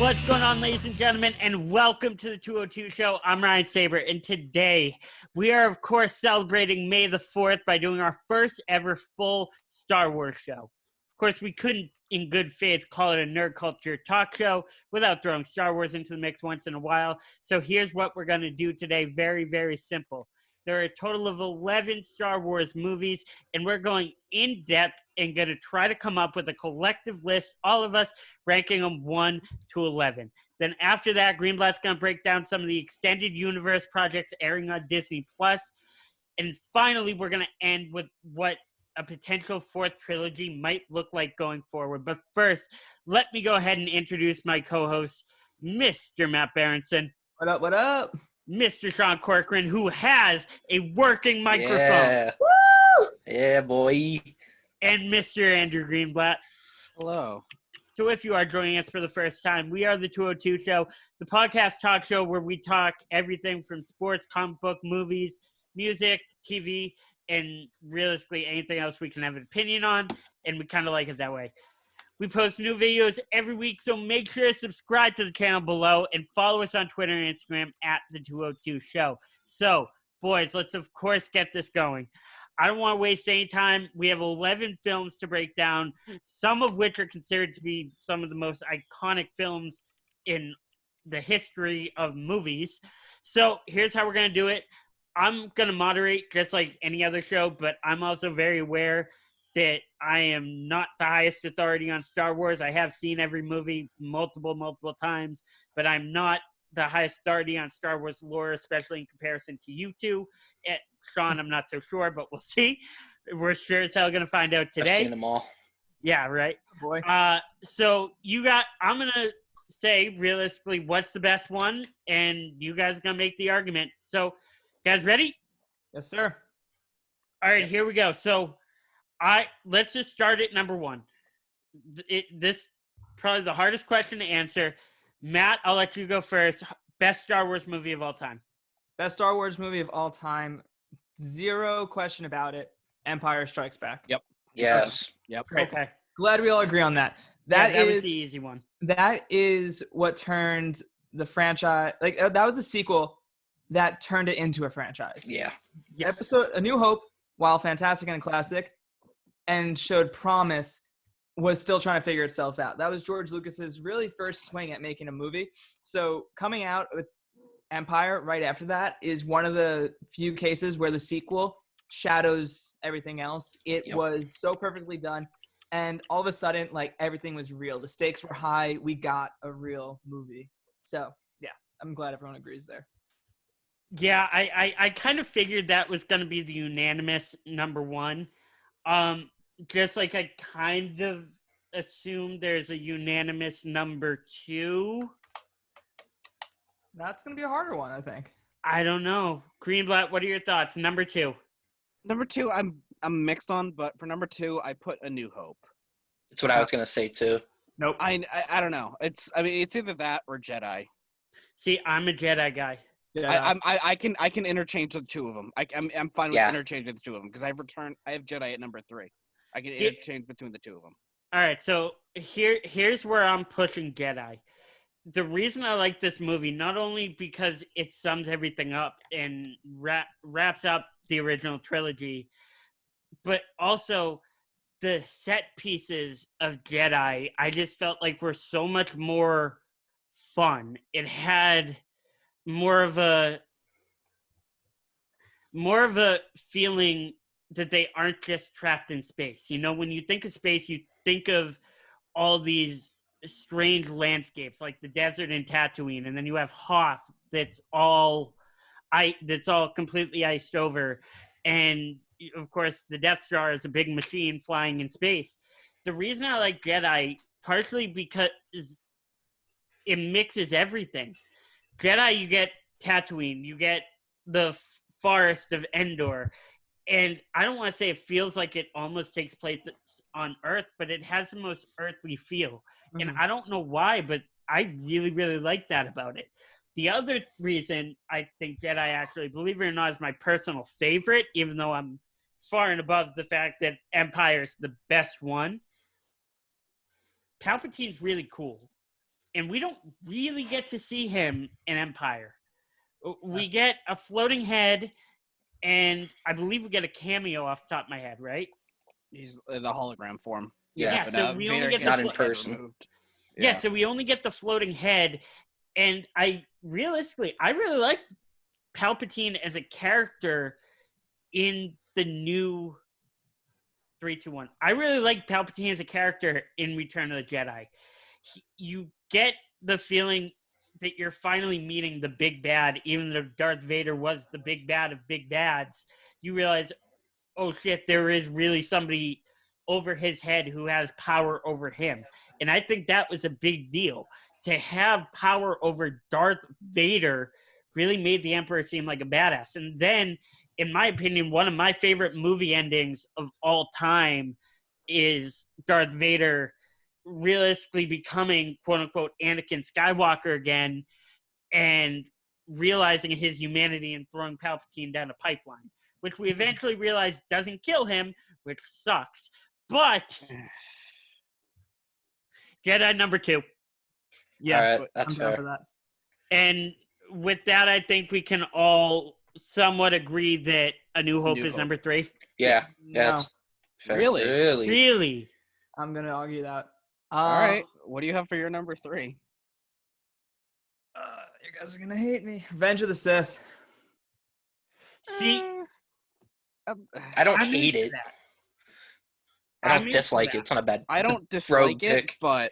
What's going on, ladies and gentlemen, and welcome to the 202 Show. I'm Ryan Saber, and today we are, of course, celebrating May the 4th by doing our first ever full Star Wars show. Of course, we couldn't, in good faith, call it a nerd culture talk show without throwing Star Wars into the mix once in a while. So here's what we're going to do today. Very, very simple. There are a total of 11 Star Wars movies, and we're going in depth and going to try to come up with a collective list, all of us ranking them 1 to 11. Then after that, Greenblatt's going to break down some of the extended universe projects airing on Disney+. And finally, we're going to end with what a potential fourth trilogy might look like going forward. But first, let me go ahead and introduce my co-host, Mr. Matt Berentsen. What up, what up? Mr. Sean Corcoran, who has a working microphone. Yeah. Woo! Yeah, boy. And Mr. Andrew Greenblatt. Hello. So if you are joining us for the first time, we are the 202 Show, the podcast talk show where we talk everything from sports, comic book, movies, music, TV, and realistically anything else we can have an opinion on, and we kind of like it that way. We post new videos every week, so make sure to subscribe to the channel below and follow us on Twitter and Instagram at the 202 Show. So, boys, let's of course get this going. I don't want to waste any time. We have 11 films to break down, some of which are considered to be some of the most iconic films in the history of movies. So here's how we're going to do it. I'm going to moderate just like any other show, but I'm also very aware that I am not the highest authority on Star Wars. I have seen every movie multiple times, but I'm not the highest authority on Star Wars lore, especially in comparison to you two. Sean, I'm not so sure, but we'll see. We're sure as hell going to find out today. I've seen them all. Yeah, right. Boy. So I'm going to say realistically what's the best one, and you guys are going to make the argument. So, guys ready? Yes, sir. All right, here we go. So, let's just start at number 1. This probably the hardest question to answer. Matt, I'll let you go first. Best Star Wars movie of all time. Best Star Wars movie of all time. Zero question about it. Empire Strikes Back. Yep. Yes. Yep. Okay. Glad we all agree on that. That That was is the easy one. that is what turned the franchise that was a sequel that turned it into a franchise. Yeah. Yeah. Episode A New Hope, while fantastic and classic and showed promise, was still trying to figure itself out. That was George Lucas's really first swing at making a movie. So coming out with Empire right after that is one of the few cases where the sequel shadows everything else. It was so perfectly done. And all of a sudden, everything was real. The stakes were high. We got a real movie. So, yeah, I'm glad everyone agrees there. Yeah, I kind of figured that was going to be the unanimous number 1. Just like I kind of assumed there's a unanimous number 2. That's going to be a harder one, I think. I don't know. Greenblatt, what are your thoughts? Number 2. Number 2, I'm mixed on, but for number 2, I put A New Hope. That's what I was going to say, too. Nope. I don't know. It's either that or Jedi. See, I'm a Jedi guy. Yeah. I can interchange the two of them. I'm fine with interchanging the two of them because I have Jedi at number 3. I can interchange between the two of them. All right, so here's where I'm pushing Jedi. The reason I like this movie, not only because it sums everything up and wraps up the original trilogy, but also the set pieces of Jedi, I just felt like were so much more fun. It had more of a feeling that they aren't just trapped in space. You know, when you think of space, you think of all these strange landscapes like the desert in Tatooine, and then you have Hoth that's all completely iced over, and of course the Death Star is a big machine flying in space. The reason I like Jedi, partially because it mixes everything. Jedi, you get Tatooine, you get the forest of Endor, and I don't want to say it feels like it almost takes place on Earth, but it has the most earthly feel. And I don't know why, but I really, really like that about it. The other reason I think Jedi actually, believe it or not, is my personal favorite, even though I'm far and above the fact that Empire is the best one. Palpatine's really cool. and we don't really get to see him in Empire. We get a floating head, and I believe we get a cameo off the top of my head, right? He's in the hologram form. Yeah, so but, we only Vader get gets not his in head person. removed. Yeah, so we only get the floating head, and I really like Palpatine as a character in the new 3-2-1. I really like Palpatine as a character in Return of the Jedi. You get the feeling that you're finally meeting the big bad, even though Darth Vader was the big bad of big bads. You realize, oh shit, there is really somebody over his head who has power over him. And I think that was a big deal. To have power over Darth Vader really made the Emperor seem like a badass. And then, in my opinion, one of my favorite movie endings of all time is Darth Vader realistically becoming, quote-unquote, Anakin Skywalker again and realizing his humanity and throwing Palpatine down a pipeline, which we eventually realize doesn't kill him, which sucks. But Jedi number 2. Yeah, All right, that's I'm down fair. for that. And with that, I think we can all somewhat agree that A New Hope is number 3. Yeah, No, it's fair. Really? Really? I'm gonna argue that. All right. What do you have for your number 3? You guys are gonna hate me. Revenge of the Sith. See, I don't I'm hate into it. that. I I'm don't into dislike that. it. It's not a bad. I it's a don't dislike it, pick. but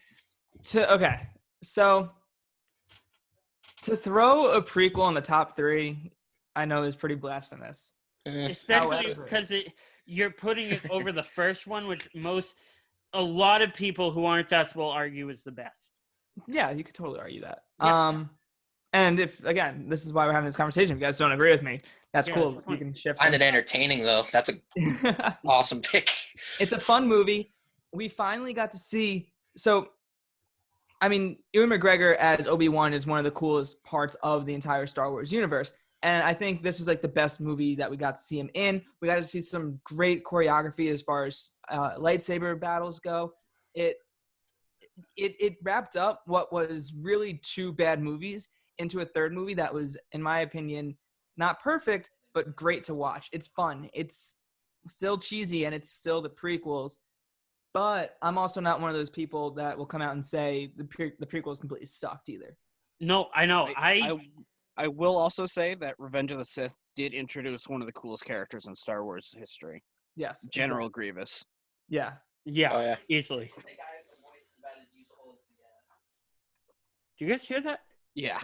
So to throw a prequel in the top 3, I know is pretty blasphemous. Especially However- because you're putting it over the first one, which a lot of people who aren't us will argue is the best. Yeah, you could totally argue that. Yeah. And if, again, this is why we're having this conversation. If you guys don't agree with me, that's Yeah, cool. that's the You point. can shift. Find it entertaining though. That's a awesome pick. It's a fun movie. We finally got to see. So, I mean, Ewan McGregor as Obi-Wan is one of the coolest parts of the entire Star Wars universe. And I think this was like the best movie that we got to see him in. We got to see some great choreography as far as lightsaber battles go. It wrapped up what was really 2 bad movies into a third movie that was, in my opinion, not perfect, but great to watch. It's fun. It's still cheesy, and it's still the prequels. But I'm also not one of those people that will come out and say the prequels completely sucked either. No, I know. I will also say that Revenge of the Sith did introduce one of the coolest characters in Star Wars history, Yes. General Grievous. Yeah. Yeah, Oh yeah. easily. Do you guys hear that? Yeah,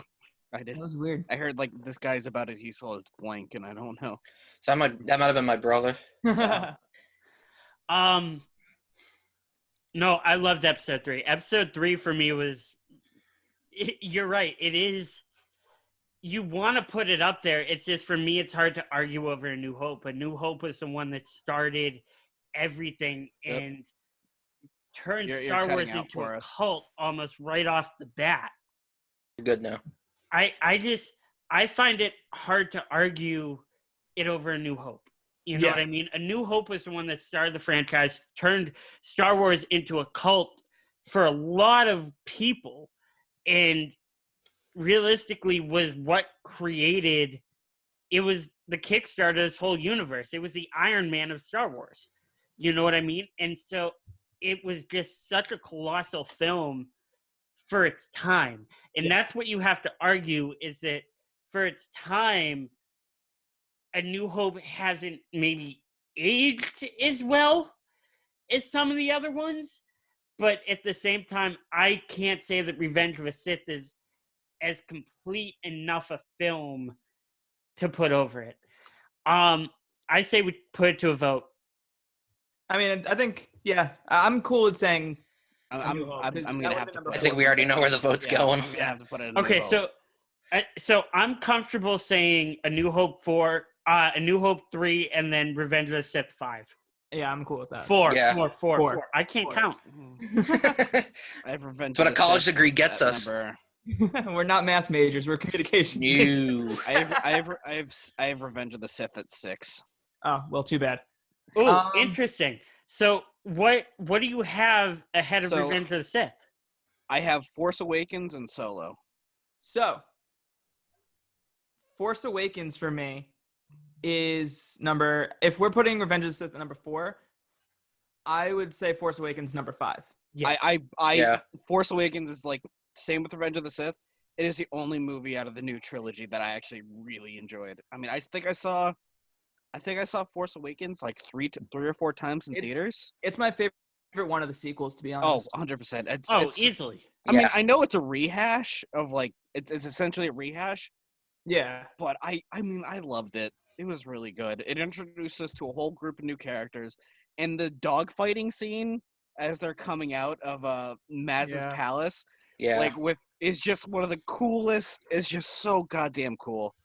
I did. That was weird. I heard like this guy's about as useful as blank, and I don't know. So that might have been my brother. No, I loved episode 3. Episode 3 for me was, you're right. It is, you want to put it up there. It's just, for me, it's hard to argue over A New Hope. A New Hope was the one that started everything and turned You're Star Wars cutting out into for a us. cult almost right off the bat. You're good now. I find it hard to argue it over A New Hope. You know Yeah. what I mean? A New Hope was the one that started the franchise, turned Star Wars into a cult for a lot of people, and realistically was what created, it was the Kickstarter of this whole universe. It was the Iron Man of Star Wars. You know what I mean? And so it was just such a colossal film for its time. And that's what you have to argue, is that for its time, A New Hope hasn't maybe aged as well as some of the other ones. But at the same time, I can't say that Revenge of the Sith is as complete enough a film to put over it. I say we put it to a vote. I mean, I think, yeah, I'm cool with saying. I'm gonna have to. I think we already know where the vote's going. I'm gonna have to put it in. Okay, the vote. so I'm comfortable saying A New Hope 4, A New Hope 3, and then Revenge of the Sith 5. Yeah, I'm cool with that. 4. Yeah. 4. I can't count. I have Revenge. That's what of a the college Sith degree gets at us. number- We're not math majors. We're communication majors. You. I have Revenge of the Sith at 6. Oh, well, too bad. Oh, interesting. So what do you have ahead of So- Revenge of the Sith? I have Force Awakens and Solo. So, Force Awakens for me is if we're putting Revenge of the Sith at number 4, I would say Force Awakens number 5. Yes. Force Awakens is like same with Revenge of the Sith. It is the only movie out of the new trilogy that I actually really enjoyed. I mean, I think I saw Force Awakens like three or four times in theaters. It's my favorite one of the sequels, to be Oh, honest. 100%. It's easily. I mean, I know it's a rehash of like it's essentially a rehash. Yeah. But I mean, I loved it. It was really good. It introduced us to a whole group of new characters, and the dogfighting scene as they're coming out of Maz's palace, is just one of the coolest. It's just so goddamn cool.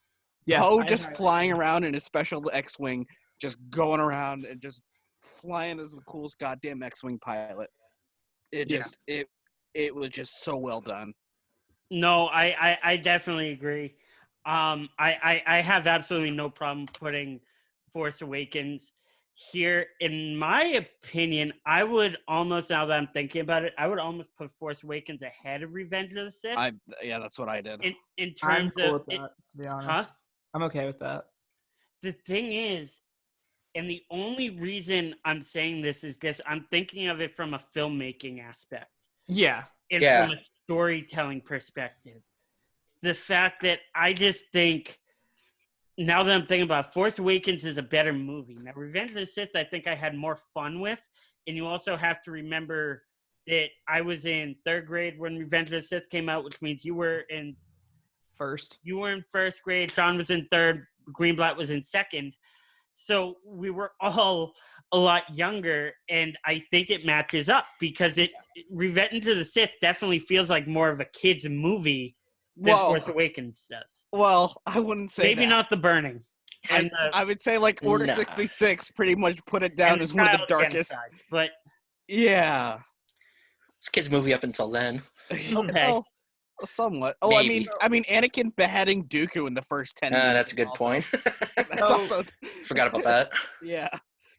Yeah, Poe just flying around in his special X-wing, just going around and just flying as the coolest goddamn X-wing pilot. It was just so well done. No, I definitely agree. I have absolutely no problem putting Force Awakens here. In my opinion, I would almost, now that I'm thinking about it, I would almost put Force Awakens ahead of Revenge of the Sith. That's what I did. In terms I'm cool of with that, to be honest. I'm okay with that. The thing is, and the only reason I'm saying this is this, I'm thinking of it from a filmmaking aspect. Yeah. And from a storytelling perspective. The fact that I just think, now that I'm thinking about it, Force Awakens is a better movie. Now, Revenge of the Sith, I think I had more fun with. And you also have to remember that I was in 3rd grade when Revenge of the Sith came out, which means you were in first. You were in 1st grade. Sean was in 3rd. Greenblatt was in 2nd. So we were all a lot younger, and I think it matches up because Revenge of the Sith definitely feels like more of a kid's movie than Force Awakens does. Well, I wouldn't say maybe that. not the burning. And I would say like Order 66 pretty much put it down as one of the darkest. Genocide, but yeah, it's a kid's movie up until then. Okay. Well, somewhat. Oh, Maybe. I mean, Anakin beheading Dooku in the first 10 minutes. That's a good point. That's also Forgot about that. Yeah.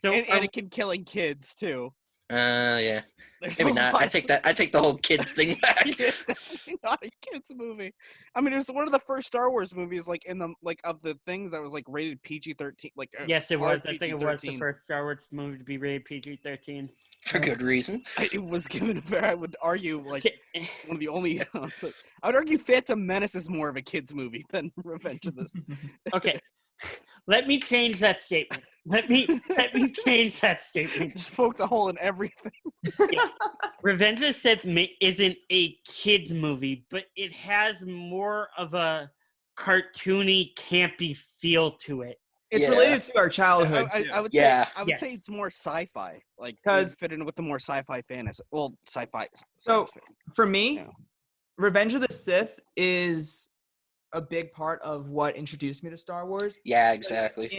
So, and Anakin killing kids too. Yeah. There's Maybe a not. lot. I take the whole kids thing back. It's definitely not a kids movie. I mean, it was one of the first Star Wars movies, like in the of the things that was like rated PG-13. Like yes, it was. PG-13. I think it was the first Star Wars movie to be rated PG-13 for good reason. It was given. I would argue like one of the only. I would argue Phantom Menace is more of a kids movie than Revenge of the Sith. Okay. Let me change that statement. Let me change that statement. Just poked a hole in everything. Yeah. Revenge of the Sith isn't a kids movie, but it has more of a cartoony, campy feel to it. It's related to our childhood. I would say it's more sci-fi, like because fit in with the more sci-fi fantasy. Well, sci-fi. So for me, Revenge of the Sith is a big part of what introduced me to Star Wars. Yeah, exactly.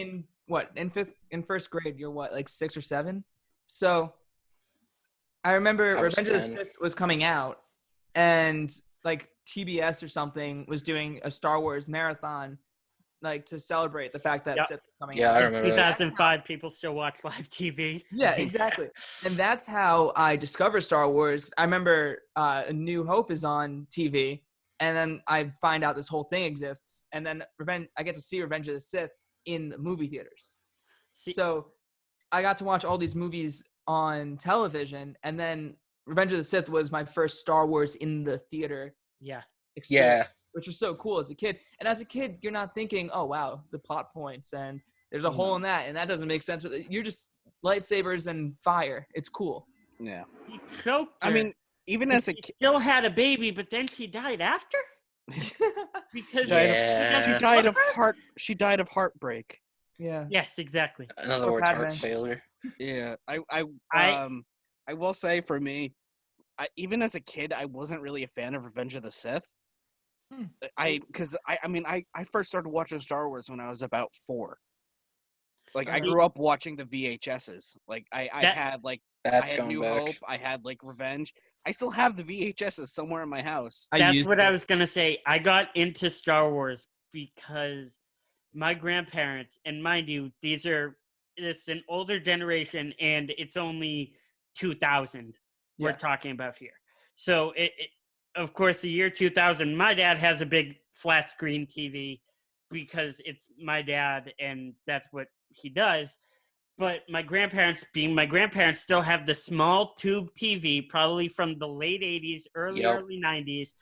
Like in first grade, you're what, like 6 or 7? So I remember Revenge of the Sith was coming out, and like TBS or something was doing a Star Wars marathon, like to celebrate the fact that Sith was coming out. Yeah, I remember 2005, people still watch live TV. Yeah, exactly. And that's how I discovered Star Wars. I remember A New Hope is on TV, and then I find out this whole thing exists, and then I get to see Revenge of the Sith in the movie theaters. So I got to watch all these movies on television, and then Revenge of the Sith was my first Star Wars in the theater. Yeah. Which was so cool as a kid. And as a kid, you're not thinking, oh, wow, the plot points, and there's a hole in that, and that doesn't make sense. You're just lightsabers and fire. It's cool. Yeah. He choked her. I mean, even as a kid. Still had a baby, but then she died after? Because she died of heartbreak. Yeah. Yes, exactly. In other words, heart failure. Yeah. I will say for me, even as a kid, I wasn't really a fan of Revenge of the Sith. I first started watching Star Wars when I was about 4. Like I grew up watching the VHSs. Like I had New Hope, I had like Revenge. I still have the VHSs somewhere in my house. That's what I was gonna say. I got into Star Wars because my grandparents, and mind you, this is an older generation, and it's only 2000 we're talking about here. So of course, the year 2000, my dad has a big flat screen TV because it's my dad and that's what he does. But my grandparents, being my grandparents, still have the small tube TV, probably from the late 80s, early 90s,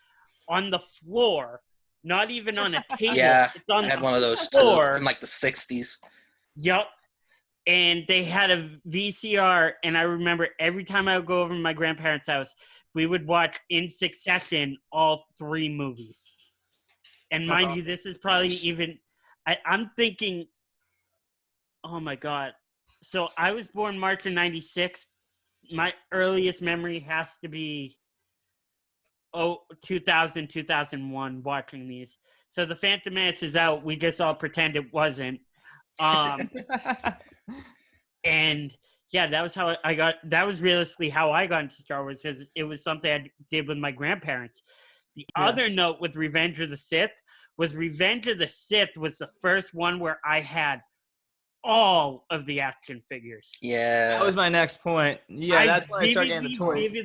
on the floor, not even on a table. Yeah, it's on I had the one of those floor. too, from like the 60s. Yep. And they had a VCR, and I remember every time I would go over to my grandparents' house, we would watch in succession all 3 movies. And mind you, this is probably even, I'm thinking, oh my God. So I was born March of 96. My earliest memory has to be 2000, 2001 watching these. So The Phantom Menace is out. We just all pretend it wasn't. And yeah, that was how that was realistically how I got into Star Wars, because it was something I did with my grandparents. The other note with Revenge of the Sith was the first one where I had all of the action figures. Yeah. That was my next point. Yeah, that's when I started getting the toys.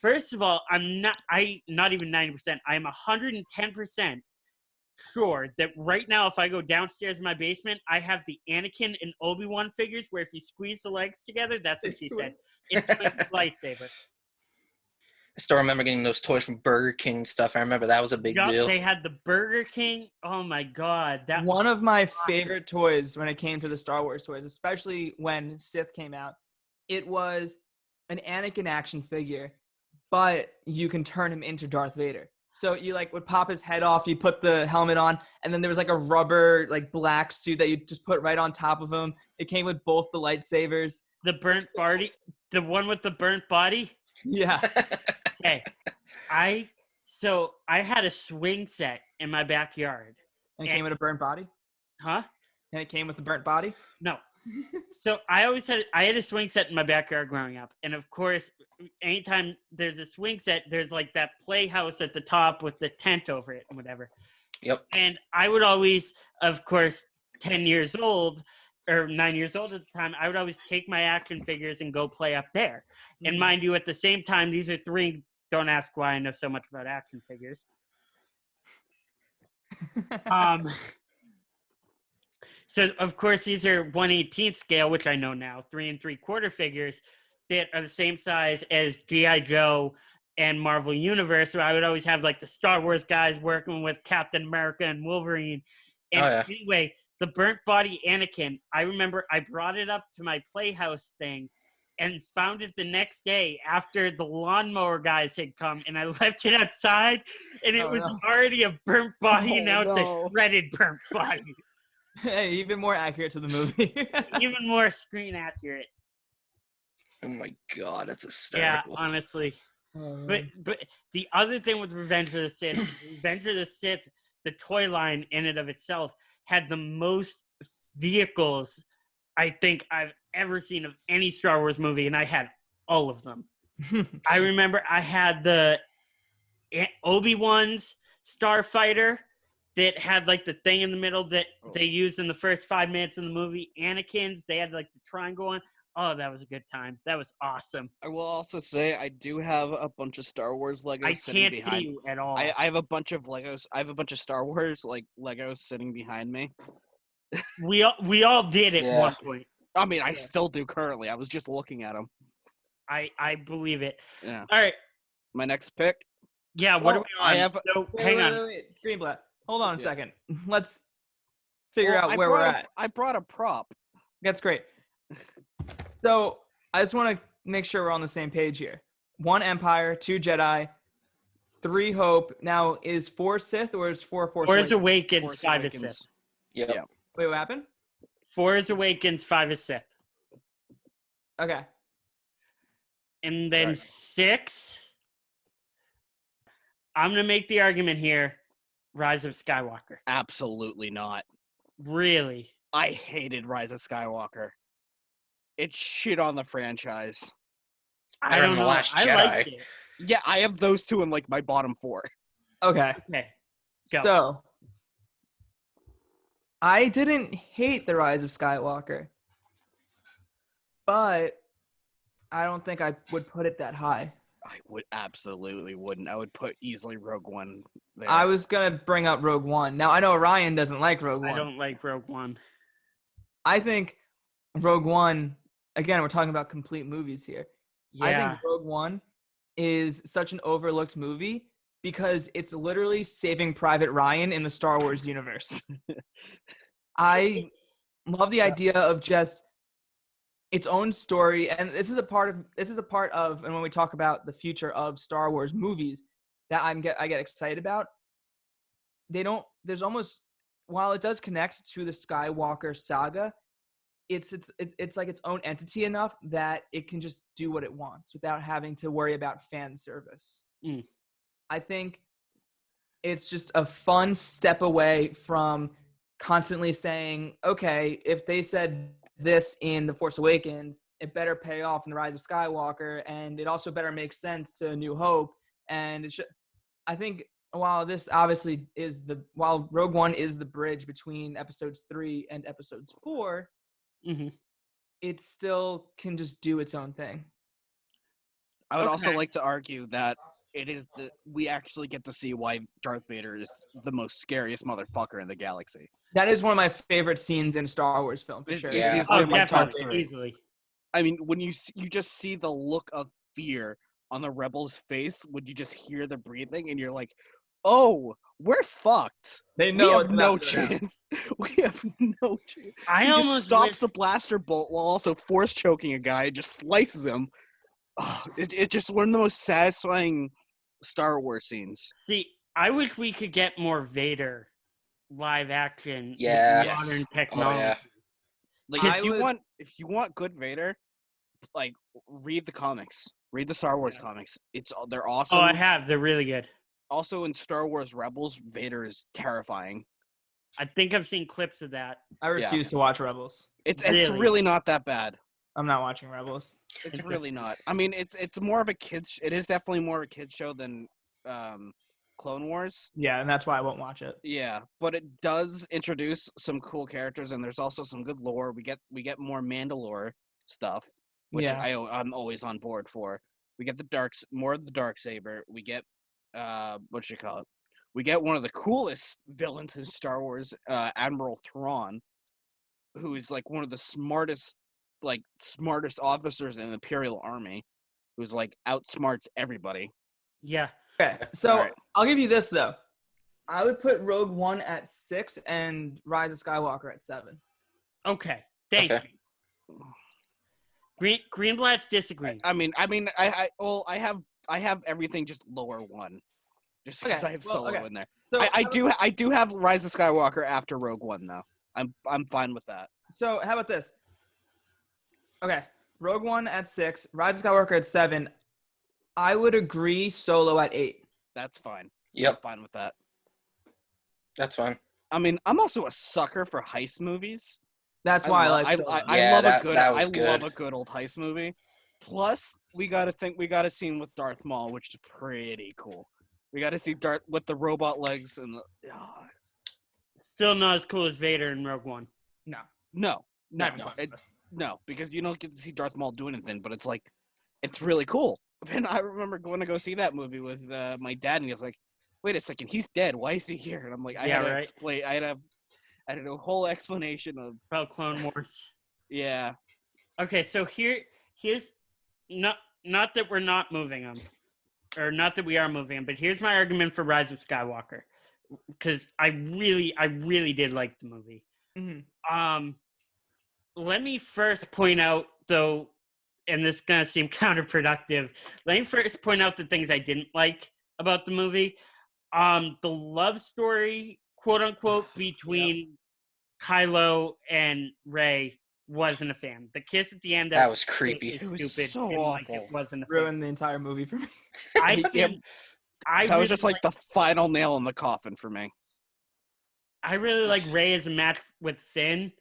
First of all, not even 90%. I'm 110% sure that right now, if I go downstairs in my basement, I have the Anakin and Obi-Wan figures where if you squeeze the legs together, that's what she said. It's like a lightsaber. I still remember getting those toys from Burger King and stuff. I remember that was a big deal. They had the Burger King. Oh my God. One of my favorite toys when it came to the Star Wars toys, especially when Sith came out, it was an Anakin action figure, but you can turn him into Darth Vader. So you would pop his head off, you put the helmet on, and then there was a rubber black suit that you just put right on top of him. It came with both the lightsabers. The burnt body, the one with the burnt body. Yeah. Okay, I had a swing set in my backyard. And it came with a burnt body? Huh? And it came with the burnt body? No. So I had a swing set in my backyard growing up. And of course, anytime there's a swing set, there's that playhouse at the top with the tent over it and whatever. Yep. And I would always, of course, 10 years old or 9 years old at the time, I would always take my action figures and go play up there. Mm-hmm. And mind you, at the same time, these are 3, don't ask why I know so much about action figures. So, of course, these are 1/18 scale, which I know now, 3 3/4 figures that are the same size as G.I. Joe and Marvel Universe. So I would always have, the Star Wars guys working with Captain America and Wolverine. And anyway, the burnt body Anakin, I remember I brought it up to my Playhouse thing and found it the next day after the lawnmower guys had come, and I left it outside, and it was already a burnt body, and now it's a shredded burnt body. Hey, even more accurate to the movie. Even more screen accurate. Oh my God, that's hysterical. Yeah, honestly. But the other thing with Revenge of the Sith, the toy line in and of itself had the most vehicles I think I've ever seen of any Star Wars movie, and I had all of them. I remember I had the Obi-Wan's Starfighter that had the thing in the middle that they used in the first 5 minutes of the movie. Anakin's, they had the triangle on. Oh, that was a good time. That was awesome. I will also say I do have a bunch of Star Wars Legos sitting behind. I can't see you at all. I have a bunch of Legos. I have a bunch of Star Wars Legos sitting behind me. We all did at one point. I mean, I still do currently. I was just looking at them. I believe it. Yeah. All right. My next pick. Yeah. What are we on? I have. Hang on. Wait. Greenblatt. Hold on a second. Let's figure out where we're at. I brought a prop. That's great. So I just want to make sure we're on the same page here. 1 Empire, 2 Jedi, 3 Hope. Now, is 4 Sith or is 4 Force Force Awakens, 5 is Sith. Yeah. Wait, what happened? 4 is Awakens, 5 is Sith. Okay. And then 6, I'm going to make the argument here, Rise of Skywalker. Absolutely not. Really? I hated Rise of Skywalker. It shit on the franchise. I don't know. I liked it. Yeah, I have those 2 in my bottom 4. Okay. Go. So, I didn't hate The Rise of Skywalker, but I don't think I would put it that high. I would absolutely wouldn't. I would put easily Rogue One there. I was going to bring up Rogue One. Now, I know Ryan doesn't like Rogue One. I don't like Rogue One. I think Rogue One, again, we're talking about complete movies here. Yeah. I think Rogue One is such an overlooked movie because it's literally Saving Private Ryan in the Star Wars universe. I love the idea of just its own story, and this is a part of, and when we talk about the future of Star Wars movies that I get excited about. There's almost, while it does connect to the Skywalker saga, it's like its own entity enough that it can just do what it wants without having to worry about fan service. I think it's just a fun step away from constantly saying, okay, if they said this in The Force Awakens, it better pay off in The Rise of Skywalker, and it also better make sense to New Hope. And I think while Rogue One is the bridge between episodes 3 and episodes 4, it still can just do its own thing. I would also like to argue that we actually get to see why Darth Vader is the most scariest motherfucker in the galaxy. That is one of my favorite scenes in a Star Wars film, for sure. Yeah. Easily my top definitely, 3. easily. I mean, when you just see the look of fear on the rebels' face when you just hear the breathing, and you're like, "Oh, we're fucked. They know we have it's no about to go down. chance. We have no chance." I He almost just stops wish- the blaster bolt while also force choking a guy and just slices him. Oh, it's just one of the most satisfying Star Wars scenes. See, I wish we could get more Vader live action Yeah. with modern Yes. technology. Oh, yeah. Like if you want good Vader, like read the comics. Read the Star Wars comics. They're awesome. Oh, I have. They're really good. Also in Star Wars Rebels, Vader is terrifying. I think I've seen clips of that. I refuse to watch Rebels. It's Really? really not that bad. I'm not watching Rebels. It's really not. I mean, it's more of a kids. It is definitely more of a kids show than Clone Wars. Yeah, and that's why I won't watch it. Yeah, but it does introduce some cool characters, and there's also some good lore. We get more Mandalore stuff, which I'm always on board for. We get more of the dark saber. We get we get one of the coolest villains in Star Wars, Admiral Thrawn, who is like one of the smartest officers in the Imperial Army, who's like outsmarts everybody. Yeah. Okay, so All right. I'll give you this, though. I would put Rogue One at 6 and Rise of Skywalker at 7. Okay. Thank you. Greenblatt's disagreeing. I have everything just lower 1, just because I have Solo in there. So I do have Rise of Skywalker after Rogue One though. I'm fine with that. So how about this? Okay, Rogue One at 6, Rise of Skywalker at 7. I would agree Solo at 8. That's fine. Yep. I'm fine with that. That's fine. I mean, I'm also a sucker for heist movies. That's why I like Solo. I love good. a good old heist movie. Plus, we got a scene with Darth Maul, which is pretty cool. We got to see Darth with the robot legs and Still not as cool as Vader in Rogue One. No, no, because you don't get to see Darth Maul do anything, but it's really cool. And I remember going to go see that movie with my dad, and he was like, "Wait a second, he's dead. Why is he here?" And I'm like, I had to explain. I had a whole explanation of About Clone Wars. Yeah. Okay, so here's not that we're not moving them, or not that we are moving them, but here's my argument for Rise of Skywalker, because I really did like the movie. Mm-hmm. Let me first point out, though, and this is going to seem counterproductive, let me first point out the things I didn't like about the movie. The love story, quote unquote, between Kylo and Rey wasn't a fan. The kiss at the end that was creepy. It was stupid. so and, awful. it wasn't a Ruined the entire movie for me. fan. That was just like the final nail in the coffin for me. I really like Rey as a match with Finn,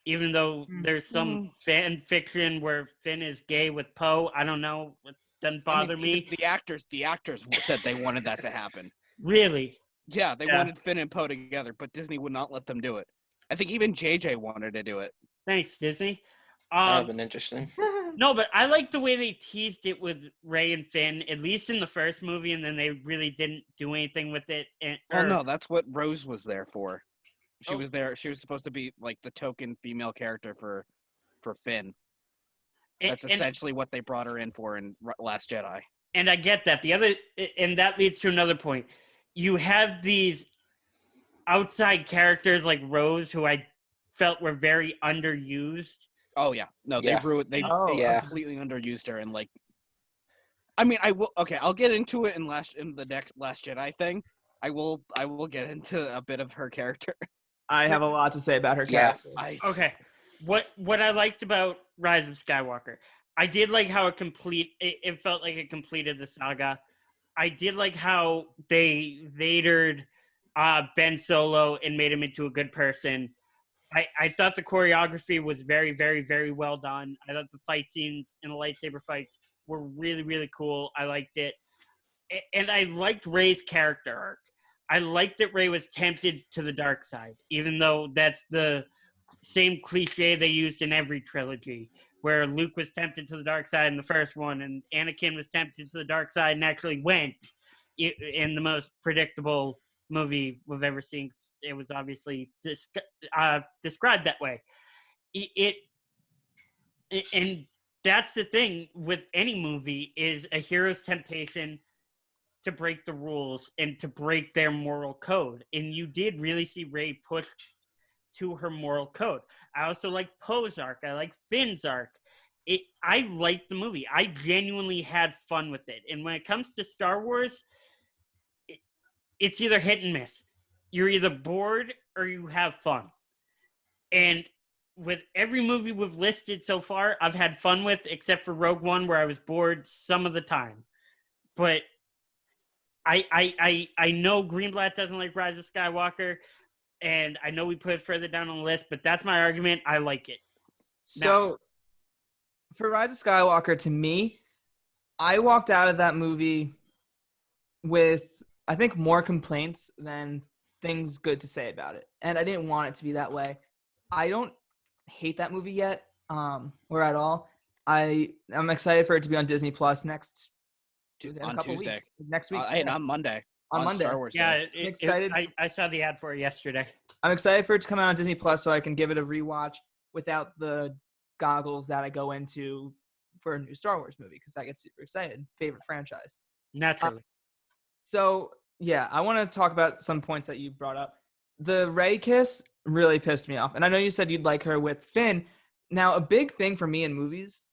even though there's some fan fiction where Finn is gay with Poe. I don't know. It doesn't bother me. The actors said they wanted that to happen. Really? Yeah, they wanted Finn and Poe together, but Disney would not let them do it. I think even JJ wanted to do it. Thanks, Disney. That would have been interesting. No, but I like the way they teased it with Rey and Finn, at least in the first movie, and then they really didn't do anything with it. Well, no, that's what Rose was there for. She Oh. was there. She was supposed to be like the token female character for Finn. That's essentially what they brought her in for in Last Jedi. And I get that. And that leads to another point. You have these outside characters like Rose, who I felt were very underused. Oh yeah, no, they ruined. They completely underused her, and like, I mean, I will. Okay, I'll get into it in the next Last Jedi thing. I will get into a bit of her character. I have a lot to say about her character. Okay. What I liked about Rise of Skywalker, I did like how it felt like it completed the saga. I did like how they Vadered Ben Solo and made him into a good person. I thought the choreography was very, very, very well done. I thought the fight scenes and the lightsaber fights were really, really cool. I liked it. And I liked Rey's character arc. I liked that Rey was tempted to the dark side, even though that's the same cliche they used in every trilogy, where Luke was tempted to the dark side in the first one, and Anakin was tempted to the dark side and actually went in the most predictable movie we've ever seen. It was obviously described that way. And that's the thing with any movie, is a hero's temptation to break the rules and to break their moral code. And you did really see Rey push to her moral code. I also like Poe's arc. I like Finn's arc. I liked the movie. I genuinely had fun with it. And when it comes to Star Wars, it's either hit and miss. You're either bored or you have fun. And with every movie we've listed so far, I've had fun with, except for Rogue One, where I was bored some of the time. But I know Greenblatt doesn't like Rise of Skywalker, and I know we put it further down on the list, but that's my argument. I like it. So, for Rise of Skywalker, to me, I walked out of that movie with, I think, more complaints than things good to say about it. And I didn't want it to be that way. I don't hate that movie yet, or at all. I'm excited for it to be on Disney Plus next on Tuesday. Weeks. Next week. On Monday. On Monday. Star Wars yeah, Day. I'm excited. I saw the ad for it yesterday. I'm excited for it to come out on Disney Plus so I can give it a rewatch without the goggles that I go into for a new Star Wars movie, because I get super excited. Favorite franchise. Naturally. So, yeah, I want to talk about some points that you brought up. The Rey kiss really pissed me off. And I know you said you'd like her with Finn. Now, a big thing for me in movies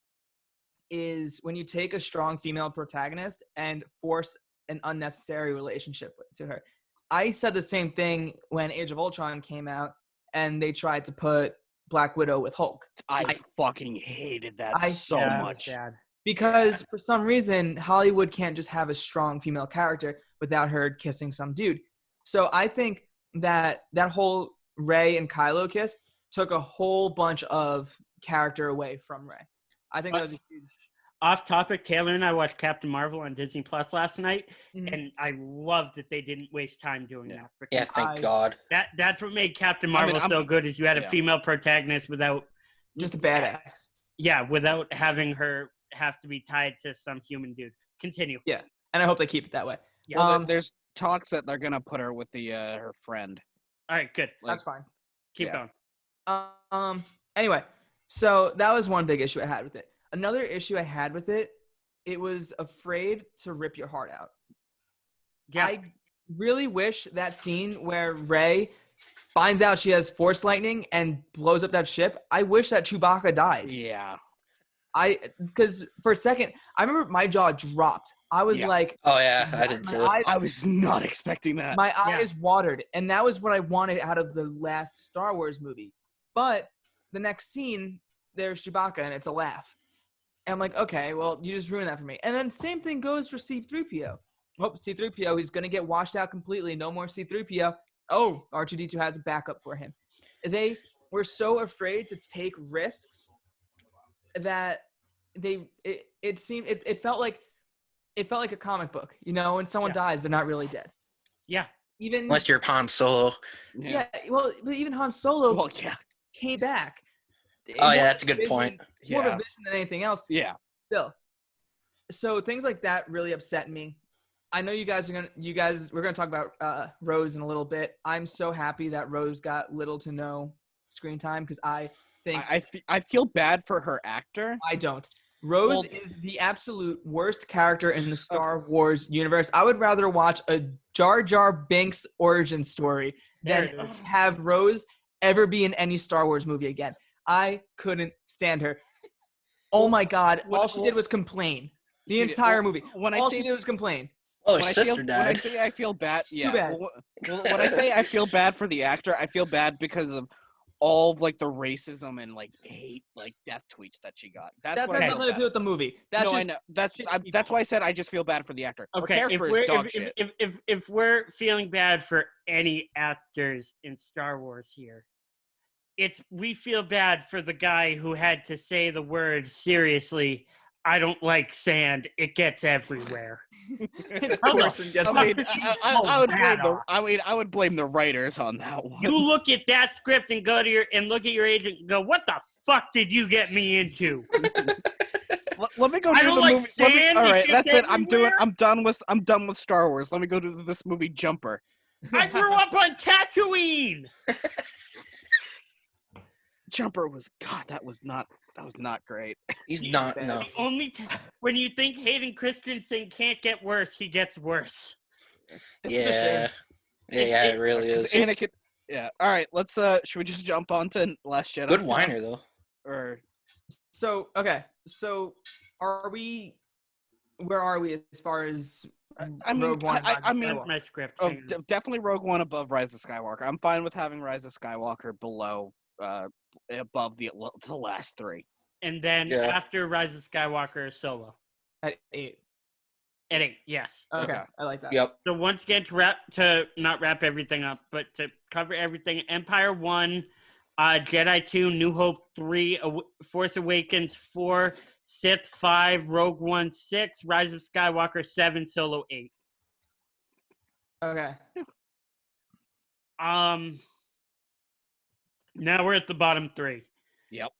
is when you take a strong female protagonist and force an unnecessary relationship to her. I said the same thing when Age of Ultron came out and they tried to put Black Widow with Hulk. I fucking hated that so much. Because for some reason, Hollywood can't just have a strong female character without her kissing some dude. So I think that whole Rey and Kylo kiss took a whole bunch of character away from Rey. I think that was a huge... Off topic, Taylor and I watched Captain Marvel on Disney Plus last night, and I loved that they didn't waste time doing that. Yeah, thank God. That's what made Captain Marvel so good, is you had a female protagonist without... Just a badass. Yeah, without having her have to be tied to some human dude. Continue. Yeah, and I hope they keep it that way. Yeah. Well, there's talks that they're going to put her with her friend. All right, good. That's fine. Keep going. Anyway, so that was one big issue I had with it. Another issue I had with it, it was afraid to rip your heart out. Yeah. I really wish that scene where Rey finds out she has Force lightning and blows up that ship, I wish that Chewbacca died. Yeah. Because for a second, I remember my jaw dropped. I was like... Oh, yeah, I did too. I was not expecting that. My eyes watered, and that was what I wanted out of the last Star Wars movie. But the next scene, there's Chewbacca, and it's a laugh. And I'm like, okay, well, you just ruined that for me. And then same thing goes for C-3PO. Oh, C-3PO, he's going to get washed out completely. No more C-3PO. Oh, R2-D2 has a backup for him. They were so afraid to take risks that it felt like a comic book. You know, when someone dies, they're not really dead. Yeah. Even unless you're Han Solo. Yeah, well, but even Han Solo came back. Oh, yeah, that's a good point. more of a vision than anything else. Yeah. Still. So things like that really upset me. I know we're gonna talk about Rose in a little bit. I'm so happy that Rose got little to no screen time because I think I feel bad for her actor. I don't. Rose is the absolute worst character in the Star Wars universe. I would rather watch a Jar Jar Binks origin story than have Rose ever be in any Star Wars movie again. I couldn't stand her. Oh my God! All she did was complain. The entire movie. All she did was complain. Oh, her sister died. When I say I feel bad, yeah. Too bad. When I say I feel bad for the actor, I feel bad because of all of, like, the racism and, like, hate, like, death tweets that she got. That has nothing to do with the movie. I know. That's why I said I just feel bad for the actor. Her Okay, character is dog shit. If we're feeling bad for any actors in Star Wars here, we feel bad for the guy who had to say the words seriously. I don't like sand. It gets everywhere. I would blame the writers on that one. You look at that script and look at your agent and go, "What the fuck did you get me into?" Let me go do the movie. Sand, all right, that's it. Everywhere. I'm done with Star Wars. Let me go do this movie Jumper. I grew up on Tatooine. Jumper was that was not great. He's not. No. When you think Hayden Christensen can't get worse, he gets worse. Yeah. Yeah, it really is. Anakin. Yeah. All right. Let's. Should we just jump on to Last Jedi? Good whiner though. So okay. So are we? Where are we as far as? Rogue One? My script. Definitely Rogue One above Rise of Skywalker. I'm fine with having Rise of Skywalker below. Above the last three. And then after Rise of Skywalker, Solo. At 8. At 8, yes. Okay. I like that. Yep. So once again, to not wrap everything up, but to cover everything, Empire 1, Jedi 2, New Hope 3, Force Awakens 4, Sith 5, Rogue One 6, Rise of Skywalker 7, Solo 8. Okay. Now we're at the bottom 3. Yep.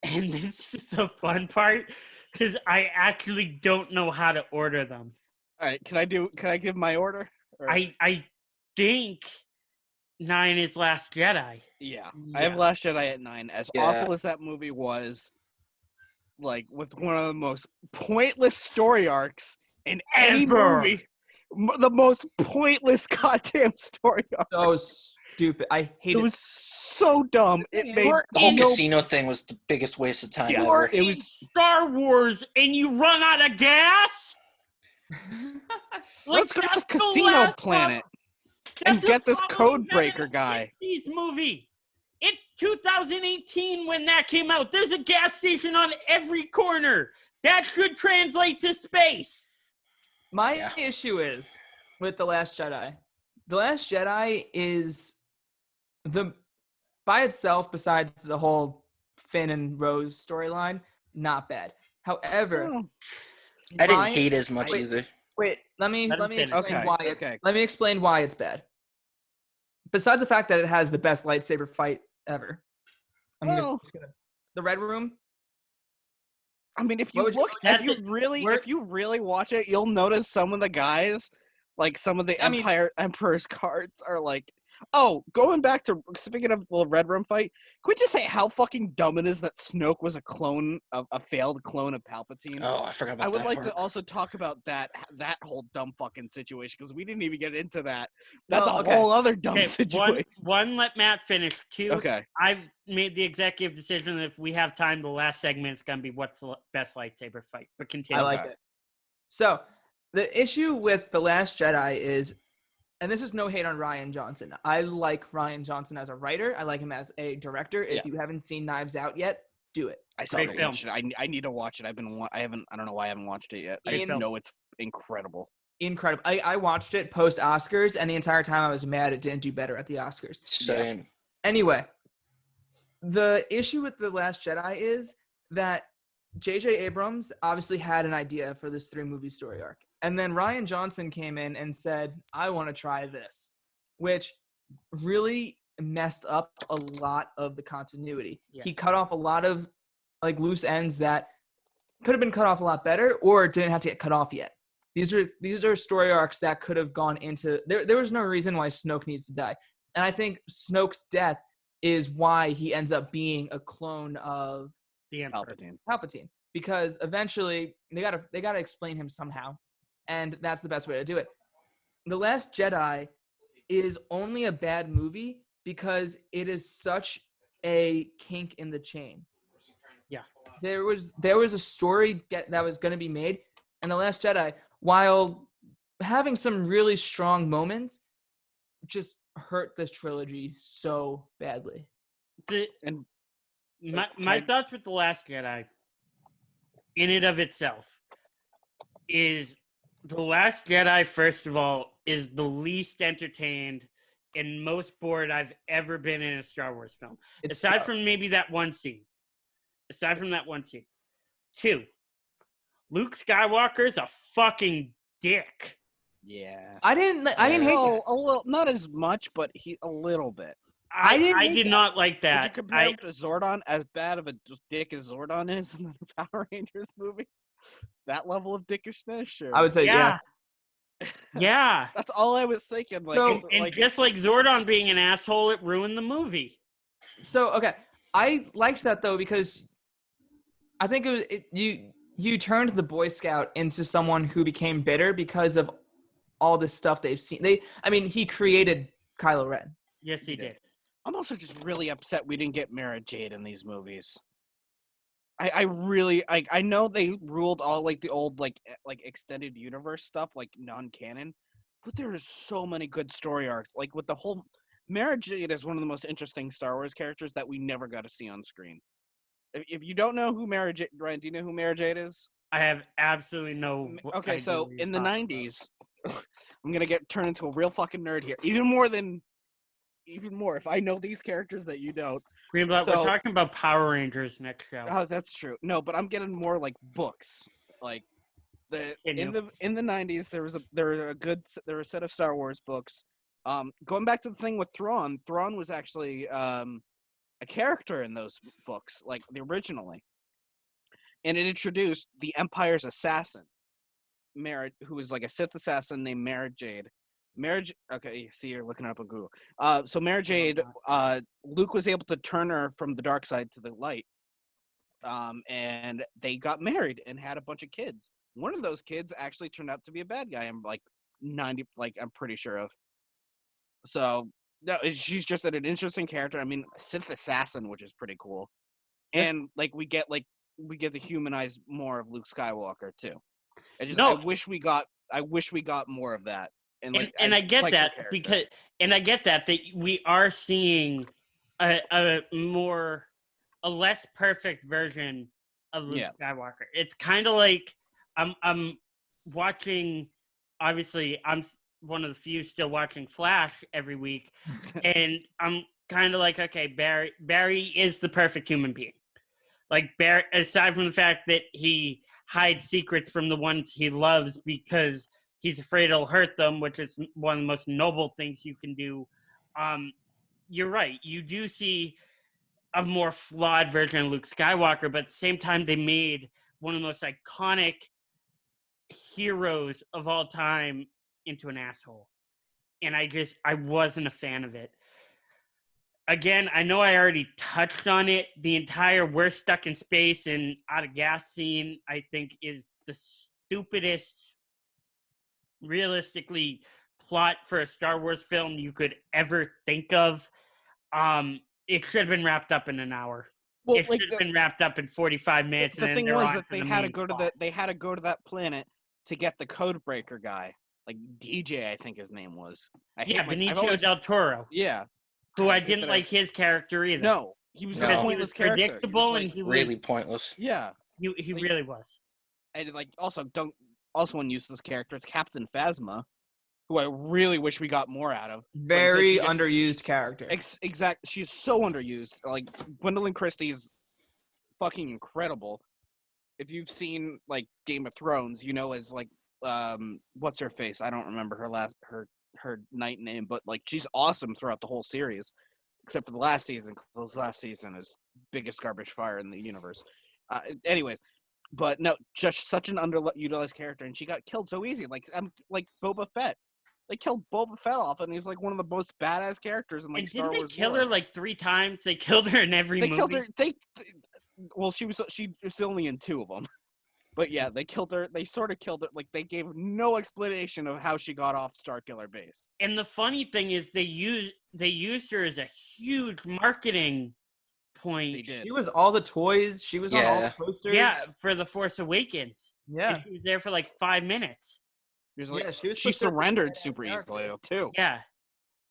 And this is the fun part because I actually don't know how to order them. All right, can I give my order? Or? I think 9 is Last Jedi. Yeah. I have Last Jedi at 9. As awful as that movie was, like, with one of the most pointless story arcs in any movie. The most pointless goddamn story arc. So stupid. I hate it. It was so dumb. It made the whole casino thing was the biggest waste of time ever. It was Star Wars, and you run out of gas. Let's go to this casino planet and get this code breaker guy. Movie. It's 2018 when that came out. There's a gas station on every corner. That should translate to space. My issue is with The Last Jedi. The Last Jedi is by itself, besides the whole Finn and Rose storyline, not bad. However, I didn't hate it as much either. Wait, let me explain why. Let me explain why it's bad. Besides the fact that it has the best lightsaber fight ever, the Red Room. I mean, if you really watch it, you'll notice some of the guys, like some of the Emperor's cards, are like, oh, going back to speaking of the Red Room fight, can we just say how fucking dumb it is that Snoke was a failed clone of Palpatine? Oh, I forgot about that. I would like to also talk about that whole dumb fucking situation because we didn't even get into that. That's a whole other dumb situation. One, let Matt finish. 2, okay. I've made the executive decision that if we have time, the last segment is going to be what's the best lightsaber fight. But continue. I like it. So the issue with The Last Jedi is, and this is no hate on Ryan Johnson. I like Ryan Johnson as a writer. I like him as a director. If you haven't seen Knives Out yet, do it. I saw it. I need to watch it. I don't know why I haven't watched it yet. I just know it's incredible. Incredible. I watched it post Oscars, and the entire time I was mad it didn't do better at the Oscars. Same. Yeah. Anyway, the issue with The Last Jedi is that J.J. Abrams obviously had an idea for this 3-movie story arc. And then Ryan Johnson came in and said, I want to try this, which really messed up a lot of the continuity. Yes. He cut off a lot of like loose ends that could have been cut off a lot better or didn't have to get cut off yet. These are story arcs that could have gone into there was no reason why Snoke needs to die. And I think Snoke's death is why he ends up being a clone of The Emperor. Palpatine. Because eventually they gotta explain him somehow. And that's the best way to do it. The Last Jedi is only a bad movie because it is such a kink in the chain. Yeah. There was a story that was going to be made, and The Last Jedi, while having some really strong moments, just hurt this trilogy so badly. My thoughts with The Last Jedi, in and of itself, is The Last Jedi, first of all, is the least entertained and most bored I've ever been in a Star Wars film. Aside from maybe that one scene. Two, Luke Skywalker's a fucking dick. Yeah. I didn't hate that. A little, not as much, but a little bit. I did not like that. Would you compare him to Zordon? As bad of a dick as Zordon is in the Power Rangers movie? That level of dickishness? Sure. I would say, yeah. Yeah. That's all I was thinking. Like, So, and just like Zordon being an asshole, it ruined the movie. So, okay. I liked that, though, because I think you turned the Boy Scout into someone who became bitter because of all this stuff they've seen. He created Kylo Ren. Yes, he did. I'm also just really upset we didn't get Mara Jade in these movies. I know they ruled all like the old like extended universe stuff like non-canon, but there are so many good story arcs. Like with the whole Mara Jade is one of the most interesting Star Wars characters that we never got to see on screen. If you don't know who Mara Jade, Ryan, do you know who Mara Jade is? I have absolutely no. Okay, so in the 90s, I'm gonna get turned into a real fucking nerd here. Even more if I know these characters that you don't. Greenblatt, we're talking about Power Rangers next show. Oh, that's true. No, but I'm getting more like books. Like in the 90s, there were a set of Star Wars books. Going back to the thing with Thrawn was actually a character in those books, like originally, and it introduced the Empire's assassin, who was like a Sith assassin named Mara Jade. Okay, see, you're looking up on Google. So Mara Jade, Luke was able to turn her from the dark side to the light, and they got married and had a bunch of kids. One of those kids actually turned out to be a bad guy. I'm pretty sure of. So no, she's just an interesting character. I mean, Sith assassin, which is pretty cool, and we get to humanize more of Luke Skywalker too. I wish we got more of that. I get that we are seeing a less perfect version of Luke Skywalker. It's kind of like I'm watching. Obviously, I'm one of the few still watching Flash every week, and I'm kind of like, okay, Barry is the perfect human being. Like Barry, aside from the fact that he hides secrets from the ones he loves because he's afraid it'll hurt them, which is one of the most noble things you can do. You're right. You do see a more flawed version of Luke Skywalker, but at the same time, they made one of the most iconic heroes of all time into an asshole. And I wasn't a fan of it. Again, I know I already touched on it. The entire "we're stuck in space and out of gas" scene, I think, is the stupidest, realistically, plot for a Star Wars film you could ever think of. It should have been wrapped up in an hour. Well, it should have been wrapped up in 45 minutes. The thing was that they had to go to that planet to get the code breaker guy, like DJ, I think his name was. Benicio del Toro. Yeah. Who I didn't like his character either. No, he was a pointless character. Predictable and he was really pointless. Yeah. He really was. And also one useless character. It's Captain Phasma, who I really wish we got more out of. Very underused character. Exactly. She's so underused. Like Gwendolyn Christie's fucking incredible. If you've seen Game of Thrones, as what's her face? I don't remember her night name, but she's awesome throughout the whole series, except for the last season. Because last season is biggest garbage fire in the universe. Anyways, but no, just such an underutilized character, and she got killed so easy. Like Boba Fett. They killed Boba Fett off, and he's like one of the most badass characters in like Star Wars. Didn't they kill her like 3 times? They killed her in every movie. They killed her. Well, she was only in 2 of them. But yeah, they killed her. They sort of killed her. Like, they gave no explanation of how she got off Starkiller Base. And the funny thing is, they used her as a huge marketing point. They did. She was all the toys. She was on all the posters. Yeah, for The Force Awakens. Yeah. And she was there for like 5 minutes. She surrendered super easily, too. Yeah.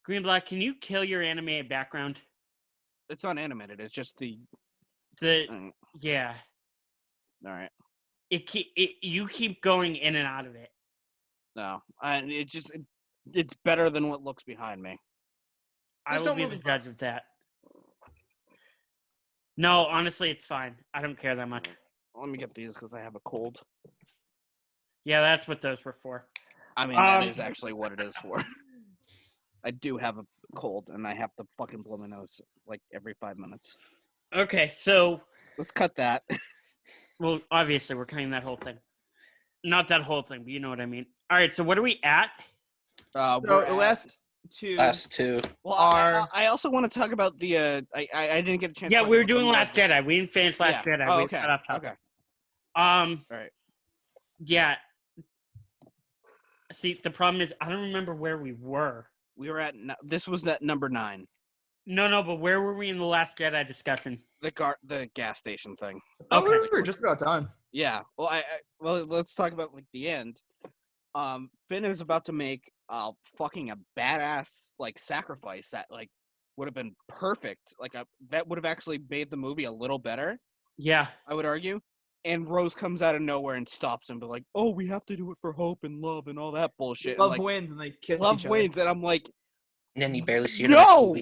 Greenblatt, can you kill your animated background? It's unanimated. It's just yeah. All right. You keep going in and out of it. No, it's better than what looks behind me. I will be the judge of that. No, honestly, it's fine. I don't care that much. Let me get these because I have a cold. Yeah, that's what those were for. I mean, that is actually what it is for. I do have a cold, and I have to fucking blow my nose like every 5 minutes. Okay, so let's cut that. Well, obviously, we're cutting that whole thing. Not that whole thing, but you know what I mean. All right, so what are we at? We're last two. Well, I also want to talk about the. I didn't get a chance. Yeah, we were doing Last Jedi. We didn't finish Last Jedi. Oh, we okay. cut off topic. Okay. All right. Yeah. See, the problem is I don't remember where we were. We were at. This was at number 9. No, but where were we in the Last Jedi discussion? The gas station thing. Okay, we were just about done. Yeah. Well, well, let's talk about like the end. Finn is about to make fucking a badass like sacrifice that like would have been perfect. Like that would have actually made the movie a little better. Yeah. I would argue. And Rose comes out of nowhere and stops him, but like, oh, we have to do it for hope and love and all that bullshit. Love wins, and they kiss each other. Love wins, and I'm like, and then you barely see her. No,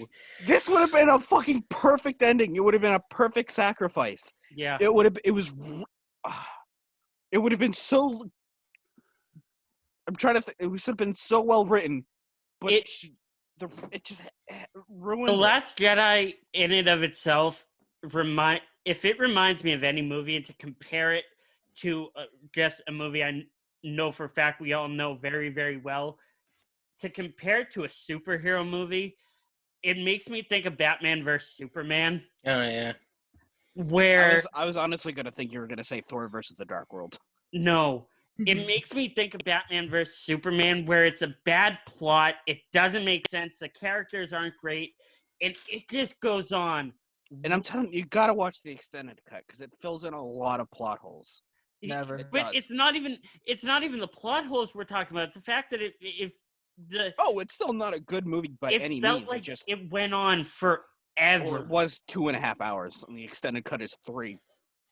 this would have been a fucking perfect ending. It would have been a perfect sacrifice. Yeah. It would have been so. I'm trying to think. It would have been so well written, but it just ruined. The Last Jedi, in and of itself, if it reminds me of any movie, and to compare it to just a movie I know for a fact we all know very, very well, to compare it to a superhero movie, it makes me think of Batman vs. Superman. Oh, yeah. Where I was honestly going to think you were going to say Thor versus the Dark World. No. It makes me think of Batman vs. Superman, where it's a bad plot. It doesn't make sense. The characters aren't great. And it just goes on. And I'm telling you, got to watch the extended cut because it fills in a lot of plot holes. Never. But it's not even the plot holes we're talking about. It's the fact that it's still not a good movie by any means. Like it went on forever. Well, it was 2.5 hours, and the extended cut is 3.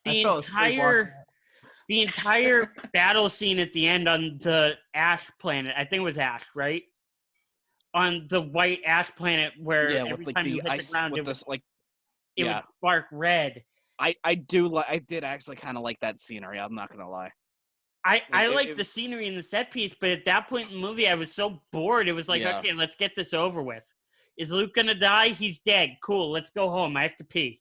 The entire battle scene at the end on the Ash planet, I think it was Ash, right? On the white Ash planet, where every time you hit the ground, it would spark red. I did actually kind of like that scenery. I'm not gonna lie. I liked the scenery and the set piece, but at that point in the movie, I was so bored. It was like, okay, let's get this over with. Is Luke gonna die? He's dead. Cool. Let's go home. I have to pee.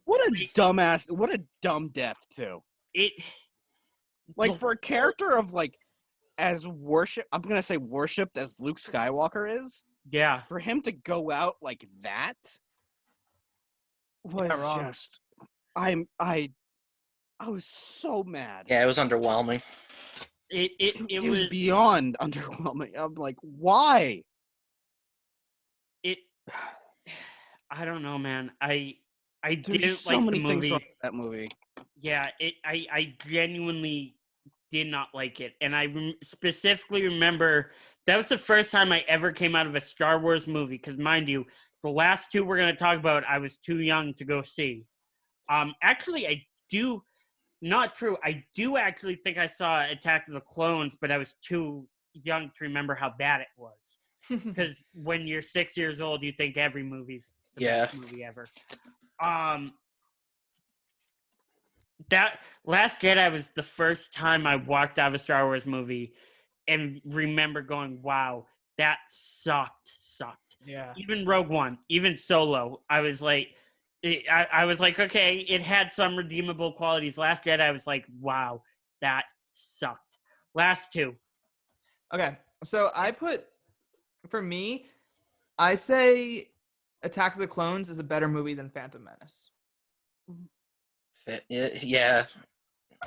What a dumb death too. For a character of like as I'm gonna say worshipped as Luke Skywalker is. Yeah. For him to go out like that was just I was so mad. Yeah, it was underwhelming. It was beyond underwhelming. I'm like, why? I don't know, man. I There's didn't so like many the movie. things wrong with that movie. Yeah, I genuinely did not like it, and I specifically remember that was the first time I ever came out of a Star Wars movie. Because mind you, the last 2 we're going to talk about, I was too young to go see. Actually, I do actually think I saw Attack of the Clones, but I was too young to remember how bad it was. Because when you're 6 years old, you think every movie's the best movie ever. That Last Jedi was the first time I walked out of a Star Wars movie and remember going, wow, that sucked. Yeah. Even Rogue One, even Solo, I was like, I was like, okay, it had some redeemable qualities. Last Jedi, I was like, wow, that sucked. Last two. Okay, so for me, I say Attack of the Clones is a better movie than Phantom Menace. Yeah.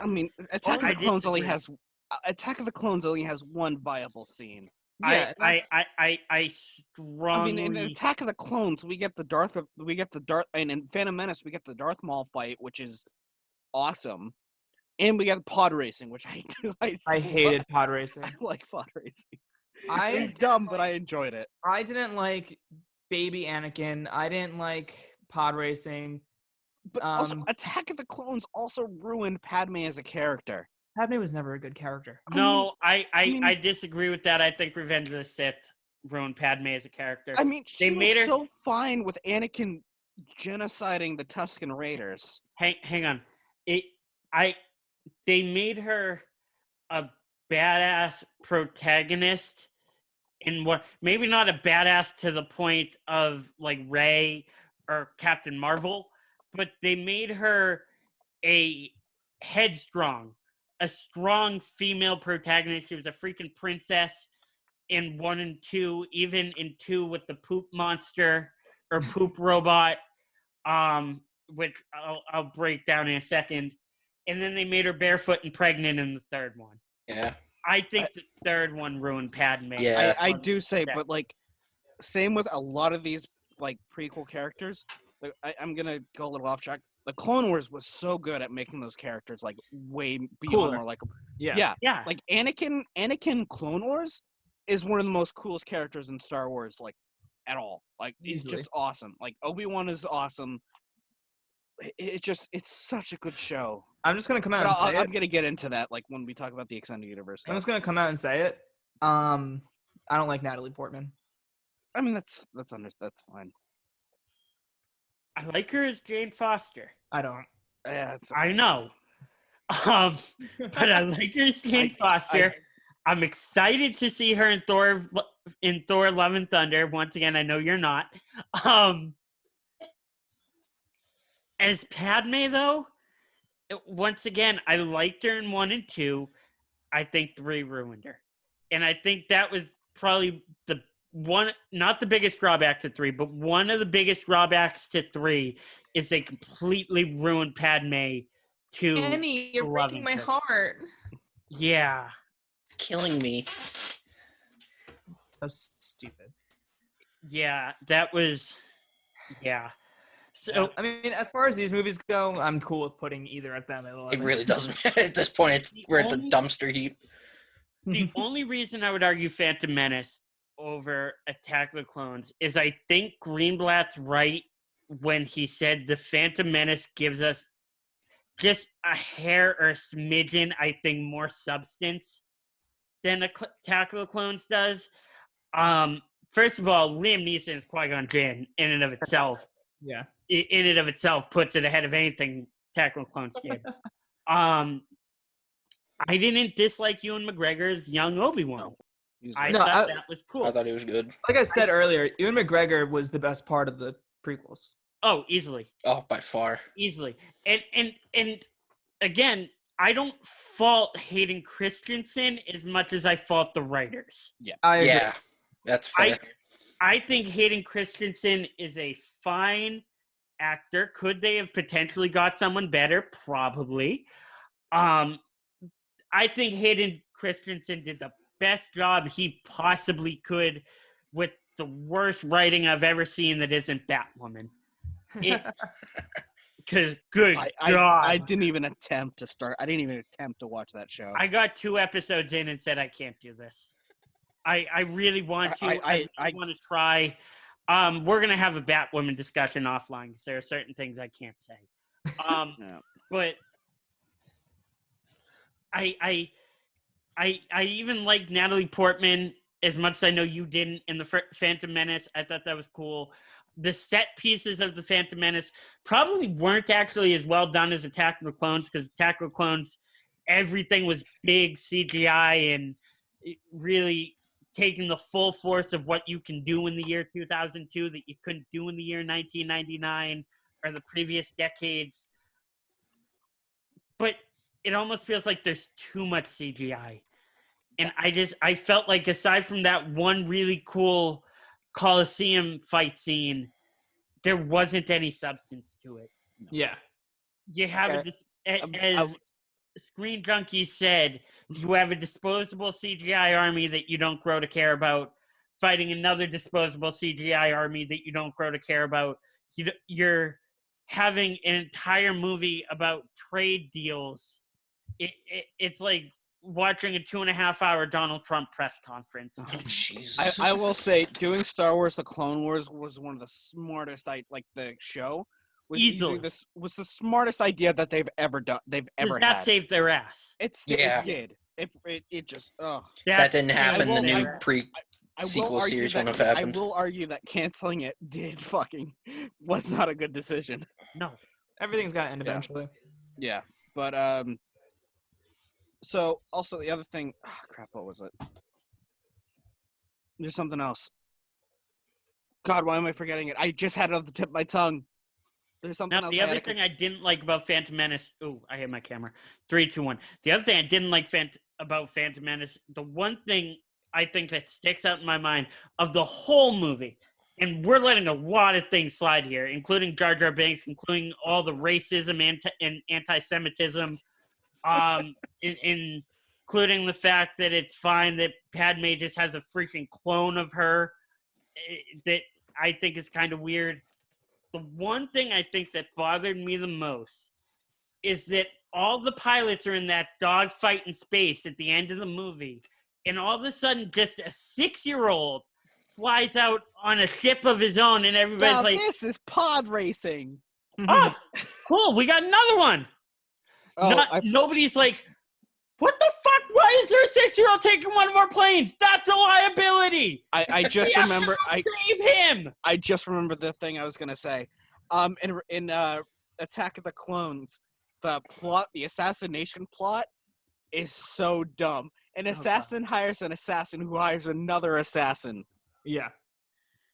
I mean, Attack of the Clones only has one viable scene. Yeah, I strongly. I mean, in Attack of the Clones, we get the and in Phantom Menace, we get the Darth Maul fight, which is awesome, and we get pod racing, which I do. I hated pod racing. I like pod racing. It was dumb, but I enjoyed it. I didn't like baby Anakin. I didn't like pod racing. But also, Attack of the Clones also ruined Padme as a character. Padme was never a good character. I disagree with that. I think Revenge of the Sith ruined Padme as a character. I mean, she was so fine with Anakin genociding the Tusken Raiders. Hang on. They made her a badass protagonist in what maybe not a badass to the point of like Rey or Captain Marvel, but they made her a strong female protagonist. She was a freaking princess in 1 and 2, even in 2 with the poop monster or poop robot, which I'll break down in a second. And then they made her barefoot and pregnant in the third one. Yeah. I think the third one ruined Padme. Yeah. I do say, but like, same with a lot of these like prequel characters. I'm gonna go a little off track. The Clone Wars was so good at making those characters like way beyond more like yeah. Like Anakin Clone Wars is one of the most coolest characters in Star Wars like at all. Like he's just awesome. Like Obi-Wan is awesome. It's such a good show. I'm just gonna come out and say I'm gonna get into that like when we talk about the extended universe stuff. I'm just gonna come out and say it. I don't like Natalie Portman. I mean that's fine. I like her as Jane Foster. I don't. Yeah, I know. But I like her as Jane Foster. I'm excited to see her in Thor Love and Thunder. Once again, I know you're not. As Padme, though, once again, I liked her in 1 and 2. I think 3 ruined her. And I think that was probably not the biggest drawback to 3, but one of the biggest drawbacks to 3 is they completely ruined Padme to Annie, you're breaking my heart. Yeah. It's killing me. So stupid. Yeah, that was So I mean, as far as these movies go, I'm cool with putting either of them at 11. It really doesn't. At this point, we're at the dumpster heap. The only reason I would argue Phantom Menace over Attack of the Clones is I think Greenblatt's right when he said the Phantom Menace gives us just a hair or a smidgen, I think, more substance than Attack of the Clones does. First of all, Liam Neeson's Qui-Gon Jinn in and of itself. Yeah. In and of itself puts it ahead of anything Attack of the Clones did. I didn't dislike Ewan McGregor's young Obi-Wan. I thought that was cool. I thought he was good. Like I said earlier, Ewan McGregor was the best part of the prequels. Oh, easily. Oh, by far. Easily. And again, I don't fault Hayden Christensen as much as I fault the writers. Yeah. Yeah, that's fair. I think Hayden Christensen is a fine actor. Could they have potentially got someone better? Probably. I think Hayden Christensen did the best job he possibly could with the worst writing I've ever seen that isn't Batwoman. Because God. I didn't even attempt to start. I didn't even attempt to watch that show. I got 2 episodes in and said, I can't do this. I really want to. I want to try. We're going to have a Batwoman discussion offline because there are certain things I can't say. But I even like Natalie Portman as much as I know you didn't in the Phantom Menace. I thought that was cool. The set pieces of the Phantom Menace probably weren't actually as well done as Attack of the Clones because Attack of the Clones, everything was big CGI and really taking the full force of what you can do in the year 2002 that you couldn't do in the year 1999 or the previous decades. But it almost feels like there's too much CGI. And I felt like aside from that one really cool Coliseum fight scene, there wasn't any substance to it. Yeah. You have as Screen Junkie said, you have a disposable CGI army that you don't grow to care about, fighting another disposable CGI army that you don't grow to care about. You're having an entire movie about trade deals. It's like watching a 2.5-hour Donald Trump press conference. Oh, Jesus. I will say, doing Star Wars: The Clone Wars was one of the smartest. The show was Easily. was the smartest idea that they've ever done. That saved their ass. It did. It just that didn't happen. The new I sequel series that, wouldn't have happened. I will argue that canceling it was not a good decision. No. Everything's got to end eventually. Yeah, but so also the other thing, crap, what was it? There's something else. God, why am I forgetting it? I just had it on the tip of my tongue. There's something else. The other thing I didn't like about Phantom Menace. Oh, I hit my camera. 3, 2, 1. The other thing I didn't like about Phantom Menace, the one thing I think that sticks out in my mind of the whole movie, and we're letting a lot of things slide here, including Jar Jar Binks, including all the racism and anti-Semitism, including the fact that it's fine that Padme just has a freaking clone of her that I think is kind of weird. The one thing I think that bothered me the most is that all the pilots are in that dogfight in space at the end of the movie, and all of a sudden just a 6-year-old flies out on a ship of his own, and everybody's now, like, this is pod racing. oh, cool, we got another one. Nobody's like, what the fuck? Why is there a 6-year-old taking one of our planes? That's a liability. I just remember. Save him. I just remember the thing I was gonna say. In Attack of the Clones, the assassination plot is so dumb. An assassin hires an assassin who hires another assassin. Yeah.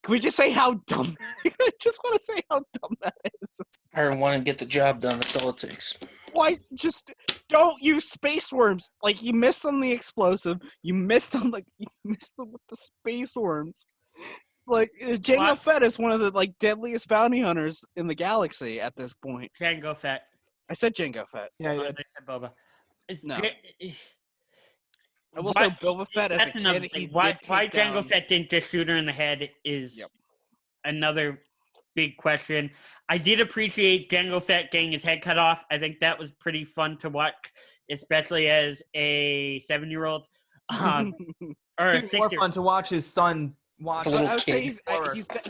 Can we just say how dumb? I just want to say how dumb that is. I want to get the job done. That's all it takes. Why just don't use space worms? Like, you missed on the explosive. You missed on with the space worms. Like, Jango Fett is one of the deadliest bounty hunters in the galaxy at this point. Jango Fett. I said Jango Fett. Yeah, I said Boba. No. I will say Boba Fett as a kid. Why Jango Fett didn't just shoot her in the head is another big question. I did appreciate Jango Fett getting his head cut off. I think that was pretty fun to watch, especially as a 7-year-old. Or a 6-year-old. More fun to watch his son watch. A little I would say kid.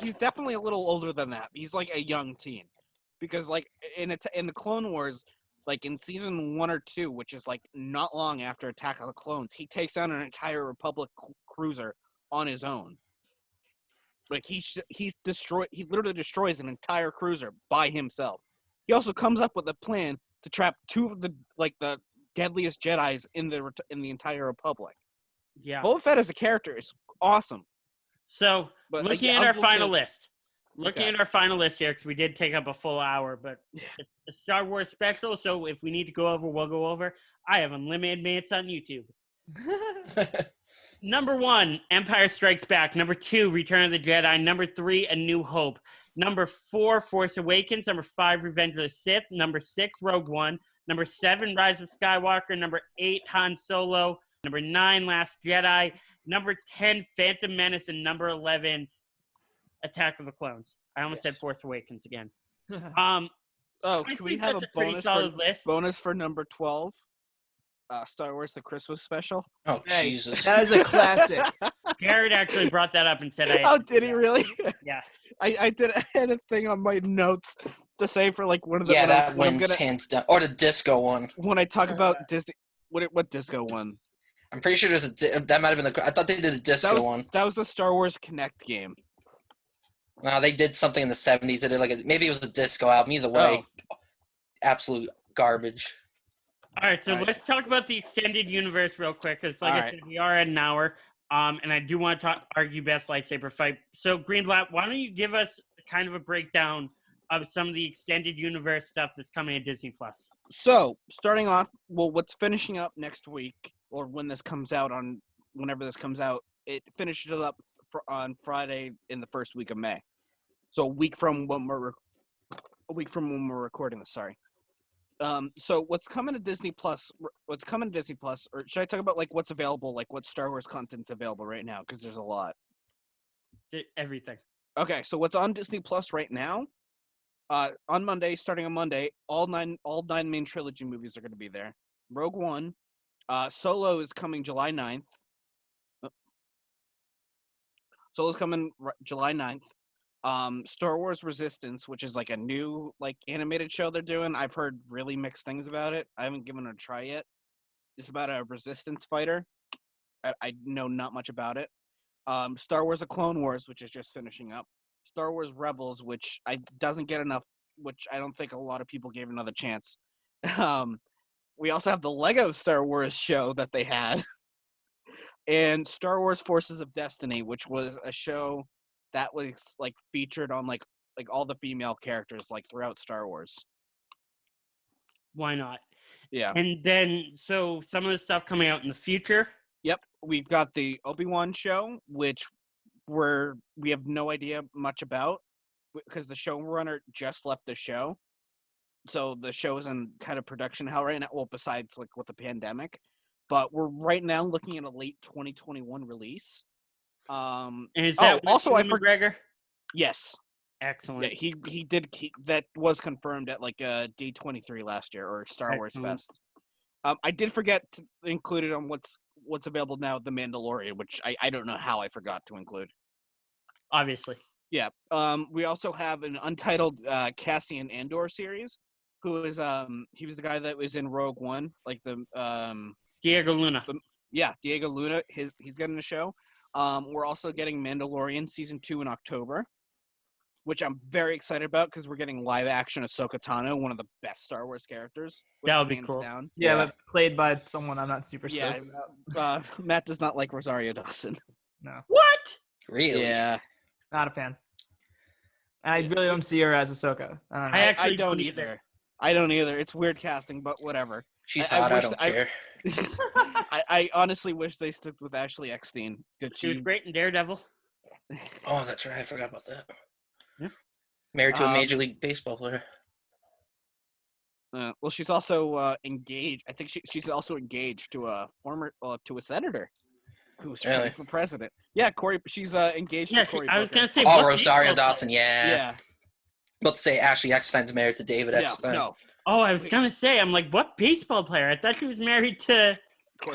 he's definitely a little older than that. He's like a young teen, because in the Clone Wars, in season 1 or 2, which is not long after Attack of the Clones, he takes down an entire Republic cruiser on his own. He literally destroys an entire cruiser by himself. He also comes up with a plan to trap 2 of the deadliest Jedis in the entire Republic. Yeah. Boba Fett as a character is awesome. So, looking at our final list. Looking at our final list here, because we did take up a full hour, but it's a Star Wars special, so if we need to go over, we'll go over. I have unlimited minutes on YouTube. Number 1, Empire Strikes Back. Number 2, Return of the Jedi. Number 3, A New Hope. Number 4, Force Awakens. Number 5, Revenge of the Sith. Number 6, Rogue One. Number 7, Rise of Skywalker. Number 8, Han Solo. Number 9, Last Jedi. Number 10, Phantom Menace. And number 11, Attack of the Clones. I almost said Force Awakens again. Can we have a bonus for number 12? Star Wars: The Christmas Special. Oh, Jesus. That is a classic. Garrett actually brought that up and said did he really? Yeah. I had a thing on my notes to say for one of the... Yeah, that wins hands down. Or the disco one. When I talk about Disney... What disco one? I'm pretty sure that might have been I thought they did a disco one. That was the Star Wars Connect game. No, they did something in the 70s. They did maybe it was a disco album. Either way, absolute garbage. All right, so let's talk about the extended universe real quick, because I said, we are at an hour, and I do want to argue best lightsaber fight. So, Greenblatt, why don't you give us kind of a breakdown of some of the extended universe stuff that's coming to Disney Plus. So, starting off, what's finishing up next week, or whenever this comes out, it finishes up on Friday in the first week of May. So a week from when we're recording this. Sorry. So what's coming to Disney Plus? Or should I talk about like what's available, like what Star Wars content's available right now? Because there's a lot. Everything. Okay, so what's on Disney Plus right now? Starting on Monday, all nine main trilogy movies are going to be there. Rogue One, Solo is coming July 9th. Solo's coming July 9th. Star Wars Resistance, which is like a new like animated show they're doing. I've heard really mixed things about it. I haven't given it a try yet. It's about a resistance fighter. I know not much about it. Star Wars: The Clone Wars, which is just finishing up. Star Wars Rebels, which doesn't get enough, which I don't think a lot of people gave another chance. We also have the Lego Star Wars show that they had, and Star Wars Forces of Destiny, which was a show that was like featured on like all the female characters like throughout Star Wars. Why not? Yeah. And then, so some of the stuff coming out in the future. Yep, we've got the Obi-Wan show, which we have no idea much about because the showrunner just left the show. So the show is in kind of production hell right now. Well, besides like with the pandemic, but we're right now looking at a late 2021 release. And is that also Ewan McGregor? Yes. Excellent. Yeah, he did. That was confirmed at like D23 last year or Star Wars Fest. I did forget to include it on what's available now, The Mandalorian, which I don't know how I forgot to include. Obviously. Yeah. We also have an untitled Cassian Andor series, who is he was the guy that was in Rogue One, like the Diego Luna. Diego Luna. He's getting a show. We're also getting Mandalorian season 2 in October, which I'm very excited about because we're getting live action Ahsoka Tano, one of the best Star Wars characters. That would be cool. Down. Yeah, but played by someone I'm not super stoked about. Matt does not like Rosario Dawson. No. What? Really? Yeah. Not a fan. And I really don't see her as Ahsoka. I don't know. I don't either. I don't either. It's weird casting, but whatever. She's hot. I don't care. I honestly wish they stuck with Ashley Eckstein. She was great in Daredevil. Oh, that's right. I forgot about that. Yeah. Married to a Major League Baseball player. Well, she's also engaged. I think she's also engaged to a senator who's running for president. Yeah, Cory. She's engaged to Cory. I was gonna say. Oh, Rosario Dawson. Yeah. Yeah. About to say Ashley Eckstein's married to David Eckstein. No. Oh, I was gonna say. I'm like, what baseball player? I thought she was married to.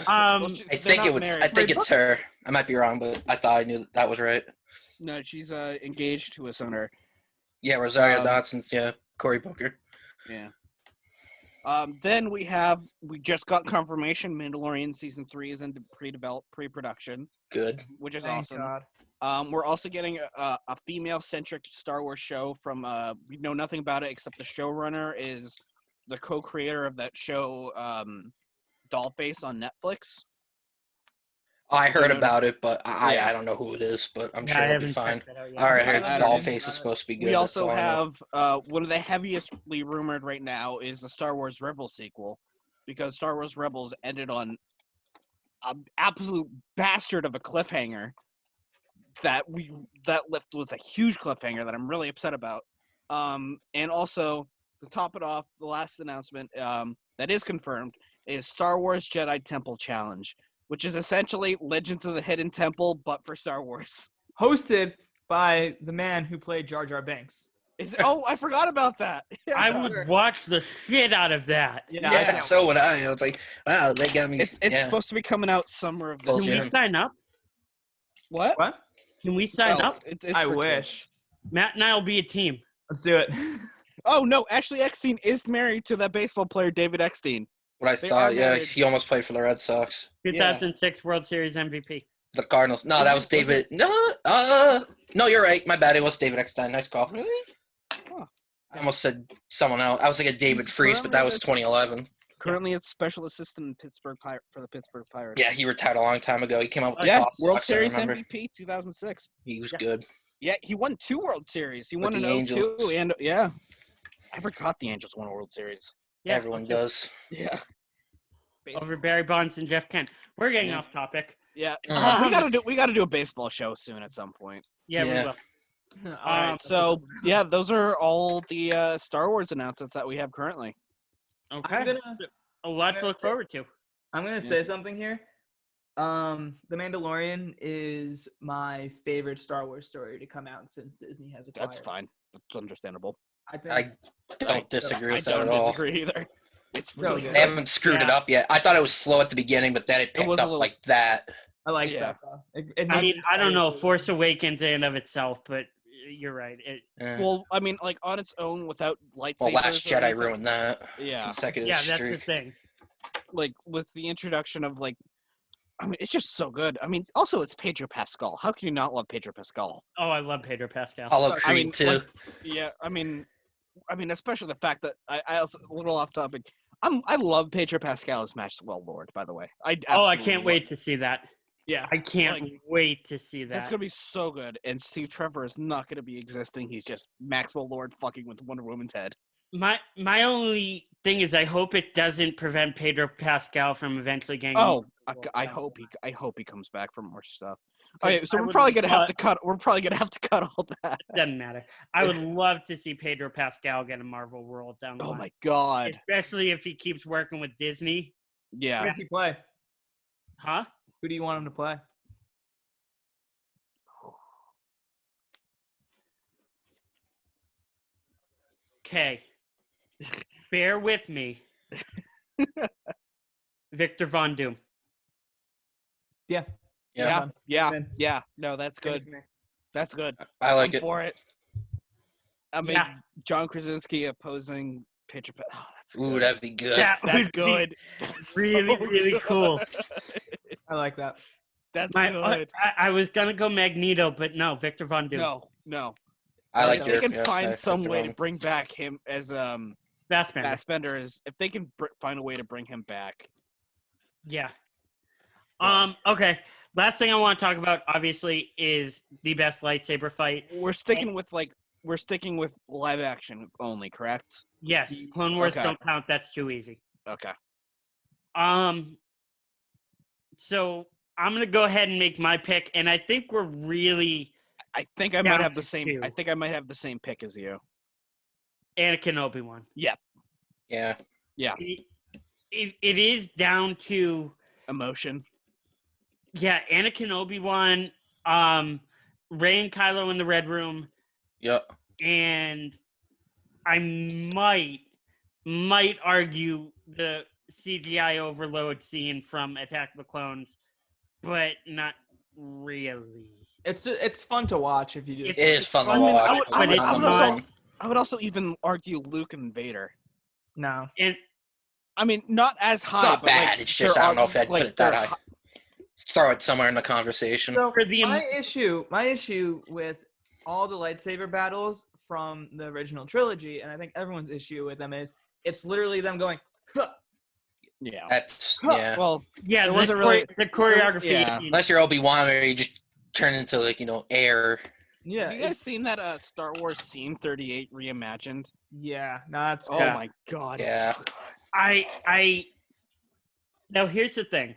I think it's her. I might be wrong, but I thought I knew that was right. No, she's engaged to a senator. Yeah, Rosario Dawson's. Yeah, Cory Booker. Yeah. Then we just got confirmation Mandalorian season 3 is into pre-production. Good. Which is Thank awesome. God. We're also getting a female-centric Star Wars show from we know nothing about it except the showrunner is the co-creator of that show Dollface on Netflix. I heard about it, but I don't know who it is, but I'm sure it'll be fine. All right, I heard Dollface is supposed to be good. We also have one of the heaviestly rumored right now is the Star Wars Rebels sequel, because Star Wars Rebels ended on an absolute bastard of a cliffhanger that left with a huge cliffhanger that I'm really upset about. And also, to top it off, the last announcement that is confirmed is Star Wars Jedi Temple Challenge, which is essentially Legends of the Hidden Temple, but for Star Wars. Hosted by the man who played Jar Jar Binks. I forgot about that. Yeah. I would watch the shit out of that. Yeah, so would I. I was like, wow, they got me. It's supposed to be coming out summer of this year. Can we sign up? What? Can we sign up? I wish. Matt and I will be a team. Let's do it. Oh, no. Ashley Eckstein is married to that baseball player, David Eckstein. What I thought, yeah. He almost played for the Red Sox. 2006 World Series MVP. The Cardinals. No, that was David. No, you're right. My bad. It was David Eckstein. Nice call. Really? Huh. I almost said someone else. I was like a David Freese, but that was 2011. Currently, it's special assistant in for the Pittsburgh Pirates. Yeah, he retired a long time ago. He came out with the World Series MVP 2006. He was good. Yeah, he won 2 World Series. He won With an the 02 Angels. and yeah. I forgot the Angels won a World Series. Yeah, Everyone does. Yeah. over Barry Bonds and Jeff Kent. We're getting Yeah. off topic. Yeah. Mm. We gotta do a baseball show soon at some point. Yeah, we Yeah. will. All right. So yeah, those are all the Star Wars announcements that we have currently. Okay. A lot to look forward to. I'm gonna say something here. The Mandalorian is my favorite Star Wars story to come out since Disney has acquired. That's fine. That's understandable. I think I don't disagree I with that don't at all. disagree either. It's really good. They haven't screwed it up yet. I thought it was slow at the beginning, but then it picked was a up little- like that. I like Yeah. that though. I mean, I don't know Force Awakens in and of itself, but you're right. Well, I mean, like on its own without lightsabers. Well, Last or Jedi anything. ruined that. Yeah. Consecutive Yeah, that's streak. the thing. Like with the introduction of like, I mean, it's just so good. I mean, also it's Pedro Pascal. How can you not love Pedro Pascal? Oh, I love Pedro Pascal. Apollo I Creed mean, too. like, yeah, I mean, especially the fact that I also a little off topic. I love Pedro Pascal as Maxwell Lord. By the way, I Oh, I absolutely can't love wait it. to see that. Yeah. I can't wait to see That's that. gonna be so good. And Steve Trevor is not gonna be existing. He's just Maxwell Lord fucking with Wonder Woman's head. My only thing is I hope it doesn't prevent Pedro Pascal from eventually getting. Oh, I hope he comes back for more stuff. Okay, so I we're would probably gonna have love- to cut. We're probably gonna have to cut all that. Doesn't matter. I would love to see Pedro Pascal get a Marvel world down the Oh line. my god. Especially if he keeps working with Disney. Who Yeah. does he play? Huh? Who do you want him to play? Okay. Bear with me. Victor Von Doom. Yeah. Yeah. Yeah. No, that's good. That's good. I like I'm it. for it. I mean, Yeah. John Krasinski opposing Pedro. Oh, that's good. Ooh, that'd be good. That That's would be good. That's really, so really good. cool. I like that. That's My, good. I was gonna go Magneto, but no, Victor Von Doom. No. I like if your. they can yeah, find yeah, some Victor way Von. to bring back him as Fassbender. Fassbender is, if they can find a way to bring him back. Yeah. Okay. Last thing I want to talk about, obviously, is the best lightsaber fight. We're sticking with live action only, correct? Yes, Clone Wars Okay. don't count. That's too easy. Okay. So I'm gonna go ahead and make my pick, and I think we're really I think I might Down have the to same. two. I think I might have the same pick as you. Anakin Obi-Wan. Yeah. It is down to Emotion. Anakin Obi-Wan, Rey and Kylo in the Red Room, Yep. and I might argue the CGI overload scene from Attack of the Clones, but not really. It's fun to watch if you do. It's- It is fun to I mean, watch. I would I'm also- wrong. I would also even argue Luke and Vader. No. And I mean, not as high. It's not but bad. Like, It's just they're I don't know if argu- I'd like, put it that they're high. Let's throw it somewhere in the conversation. So For the- my issue with all the lightsaber battles from the original trilogy, and I think everyone's issue with them is it's literally them going, huh. Yeah. That's Huh. yeah. Well, yeah, There wasn't really- the choreography. Yeah. Unless you're Obi-Wan, where you just turn into air. Yeah, have you guys seen that Star Wars Scene 38 reimagined? yeah, no, that's Oh Yeah. my god. Yeah. It's so good. I now here's the thing.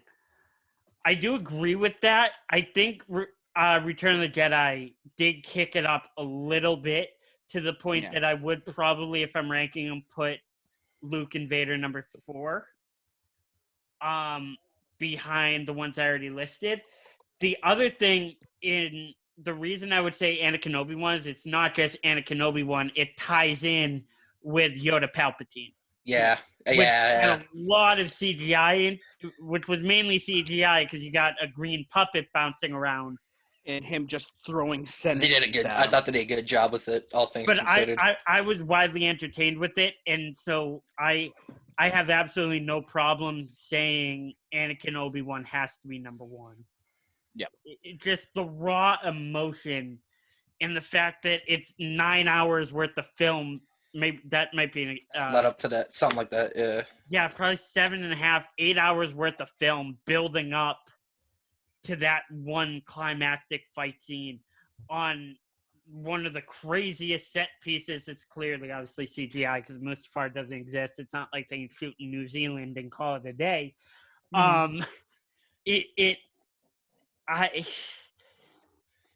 I do agree with that. I think Return of the Jedi did kick it up a little bit to the point Yeah. that I would probably, if I'm ranking them, put Luke and Vader number 4 behind the ones I already listed. The other thing in the reason I would say Anakin Obi-Wan is it's not just Anakin Obi-Wan, it ties in with Yoda Palpatine. Yeah. Which Yeah. had a lot of CGI in, which was mainly CGI because you got a green puppet bouncing around. And him just throwing They sentences did a good. at I him. thought they did a good job with it, all things But considered. I was widely entertained with it, and so I have absolutely no problem saying Anakin Obi-Wan has to be number 1. Yep. It just the raw emotion and the fact that it's 9 hours worth of film. Maybe that might be Led up to that, something like that. Yeah. yeah, probably 7.5, 8 hours worth of film building up to that one climactic fight scene on one of the craziest set pieces. It's clearly, obviously, CGI because Mustafar doesn't exist. It's not like they can shoot in New Zealand and call it a day.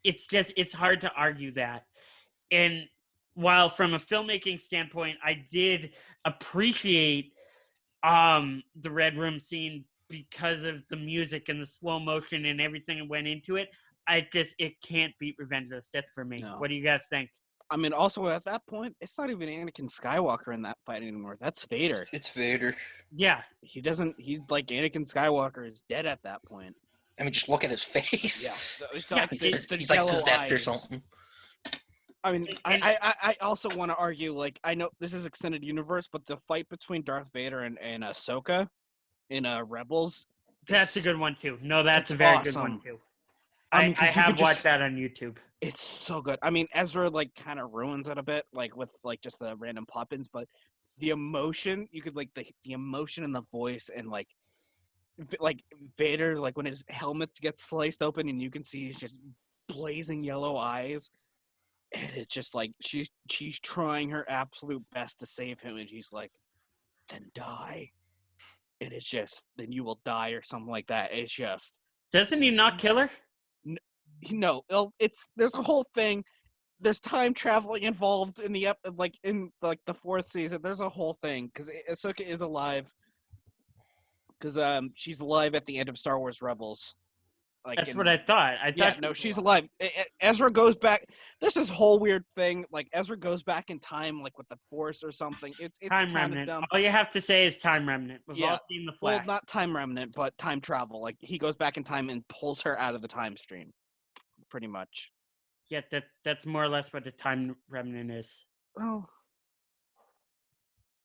It's hard to argue that. And while from a filmmaking standpoint, I did appreciate the Red Room scene because of the music and the slow motion and everything that went into it. It can't beat Revenge of the Sith for me. No. What do you guys think? I mean, also at that point, it's not even Anakin Skywalker in that fight anymore. That's Vader. It's Vader. Yeah. He's like Anakin Skywalker is dead at that point. I mean, just look at his face. Yeah. It's like he's like possessed or something. I mean, I also want to argue, like, I know this is extended universe, but the fight between Darth Vader and Ahsoka in Rebels. That's a good one, too. No, that's a very good one, too. I have watched that on YouTube. It's so good. I mean, Ezra, like, kind of ruins it a bit, like, with, like, just the random pop-ins, but the emotion, you could, like, the emotion in the voice and, like Vader, like, when his helmet gets sliced open and you can see he's just blazing yellow eyes. And it's just like she's trying her absolute best to save him, and he's like, "Then die." And it's just, "Then you will die," or something like that. It's just. Doesn't he not kill her? No, there's a whole thing. There's time traveling involved in the the fourth season. There's a whole thing because Ahsoka is alive. Because she's alive at the end of Star Wars Rebels. Like That's what I thought. She's alive. Ezra goes back. There's this whole weird thing. Like, Ezra goes back in time, like, with the Force or something. It's time remnant. Dumb. All you have to say is time remnant. We've all seen the Flash. Well, not time remnant, but time travel. Like, he goes back in time and pulls her out of the time stream, pretty much. Yeah, that's more or less what the time remnant is. Oh.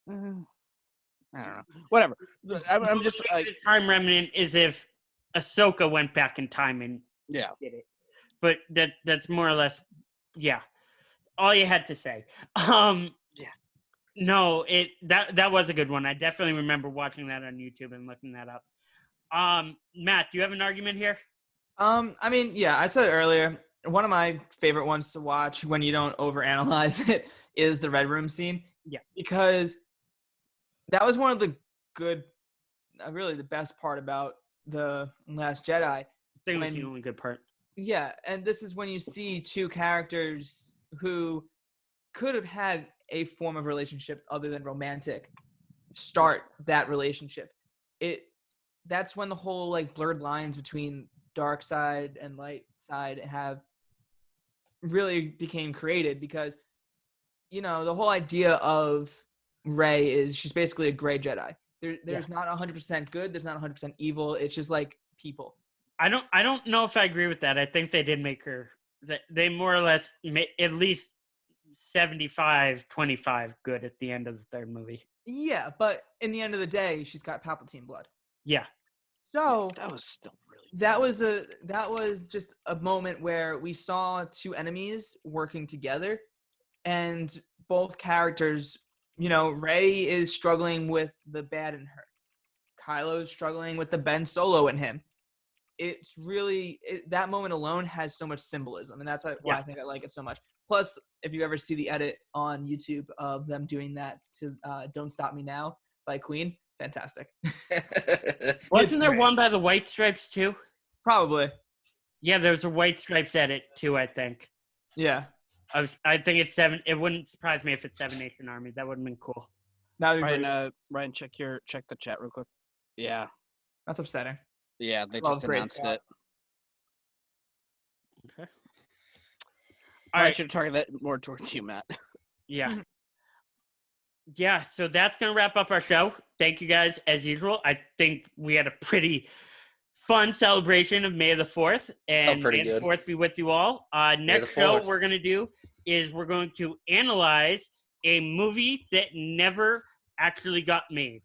I don't know. Whatever. I'm just. Time remnant is if Ahsoka went back in time and did it. But that's more or less, all you had to say. No, that was a good one. I definitely remember watching that on YouTube and looking that up. Matt, do you have an argument here? I mean, I said it earlier. One of my favorite ones to watch when you don't overanalyze it is the Red Room scene. Yeah. Because that was one of the good, really the best part about The Last Jedi. I think that's the only good part. Yeah, and this is when you see two characters who could have had a form of relationship other than romantic start that relationship. That's when the whole, like, blurred lines between dark side and light side have really became created because, the whole idea of Rey is she's basically a gray Jedi. There's not 100% good. There's not 100% evil. It's just like people. I don't know if I agree with that. I think they did make her. They more or less made at least 75-25 good at the end of the third movie. Yeah, but in the end of the day, she's got Palpatine blood. Yeah. So that was still really. That was just a moment where we saw two enemies working together, and both characters. Rey is struggling with the bad in her. Kylo's struggling with the Ben Solo in him. It's really that moment alone has so much symbolism, and that's why I think I like it so much. Plus, if you ever see the edit on YouTube of them doing that to "Don't Stop Me Now" by Queen, fantastic. Wasn't there one by the White Stripes too? Probably. Yeah, there's a White Stripes edit too, I think. Yeah. I think it's 7. It wouldn't surprise me if it's 7 Nation Army. That would have been cool. Ryan, check the chat real quick. Yeah. That's upsetting. Yeah, they just announced it. Okay. I should have targeted that more towards you, Matt. Yeah. Yeah, so that's going to wrap up our show. Thank you guys, as usual. I think we had a pretty fun celebration of May the 4th. And May the 4th be with you all. Next show we're going to do is we're going to analyze a movie that never actually got made.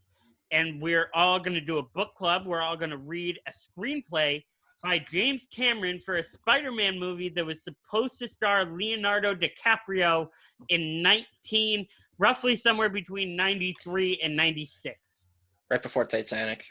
And we're all going to do a book club. We're all going to read a screenplay by James Cameron for a Spider-Man movie that was supposed to star Leonardo DiCaprio in roughly somewhere between 93 and 96. Right before Titanic.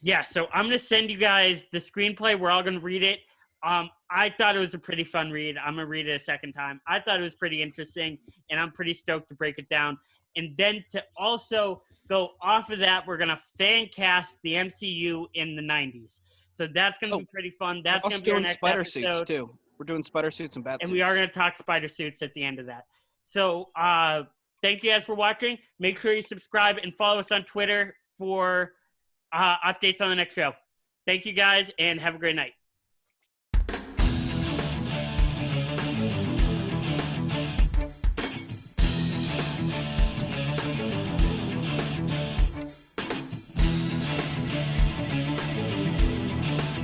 Yeah, so I'm going to send you guys the screenplay. We're all going to read it. I thought it was a pretty fun read. I'm going to read it a second time. I thought it was pretty interesting, and I'm pretty stoked to break it down. And then to also go off of that, we're going to fan cast the MCU in the 90s. So that's going to be pretty fun. That's going to be our next spider episode. suits, too. We're doing spider suits and bat suits. And we are going to talk spider suits at the end of that. So thank you guys for watching. Make sure you subscribe and follow us on Twitter for updates on the next show. Thank you guys, and have a great night.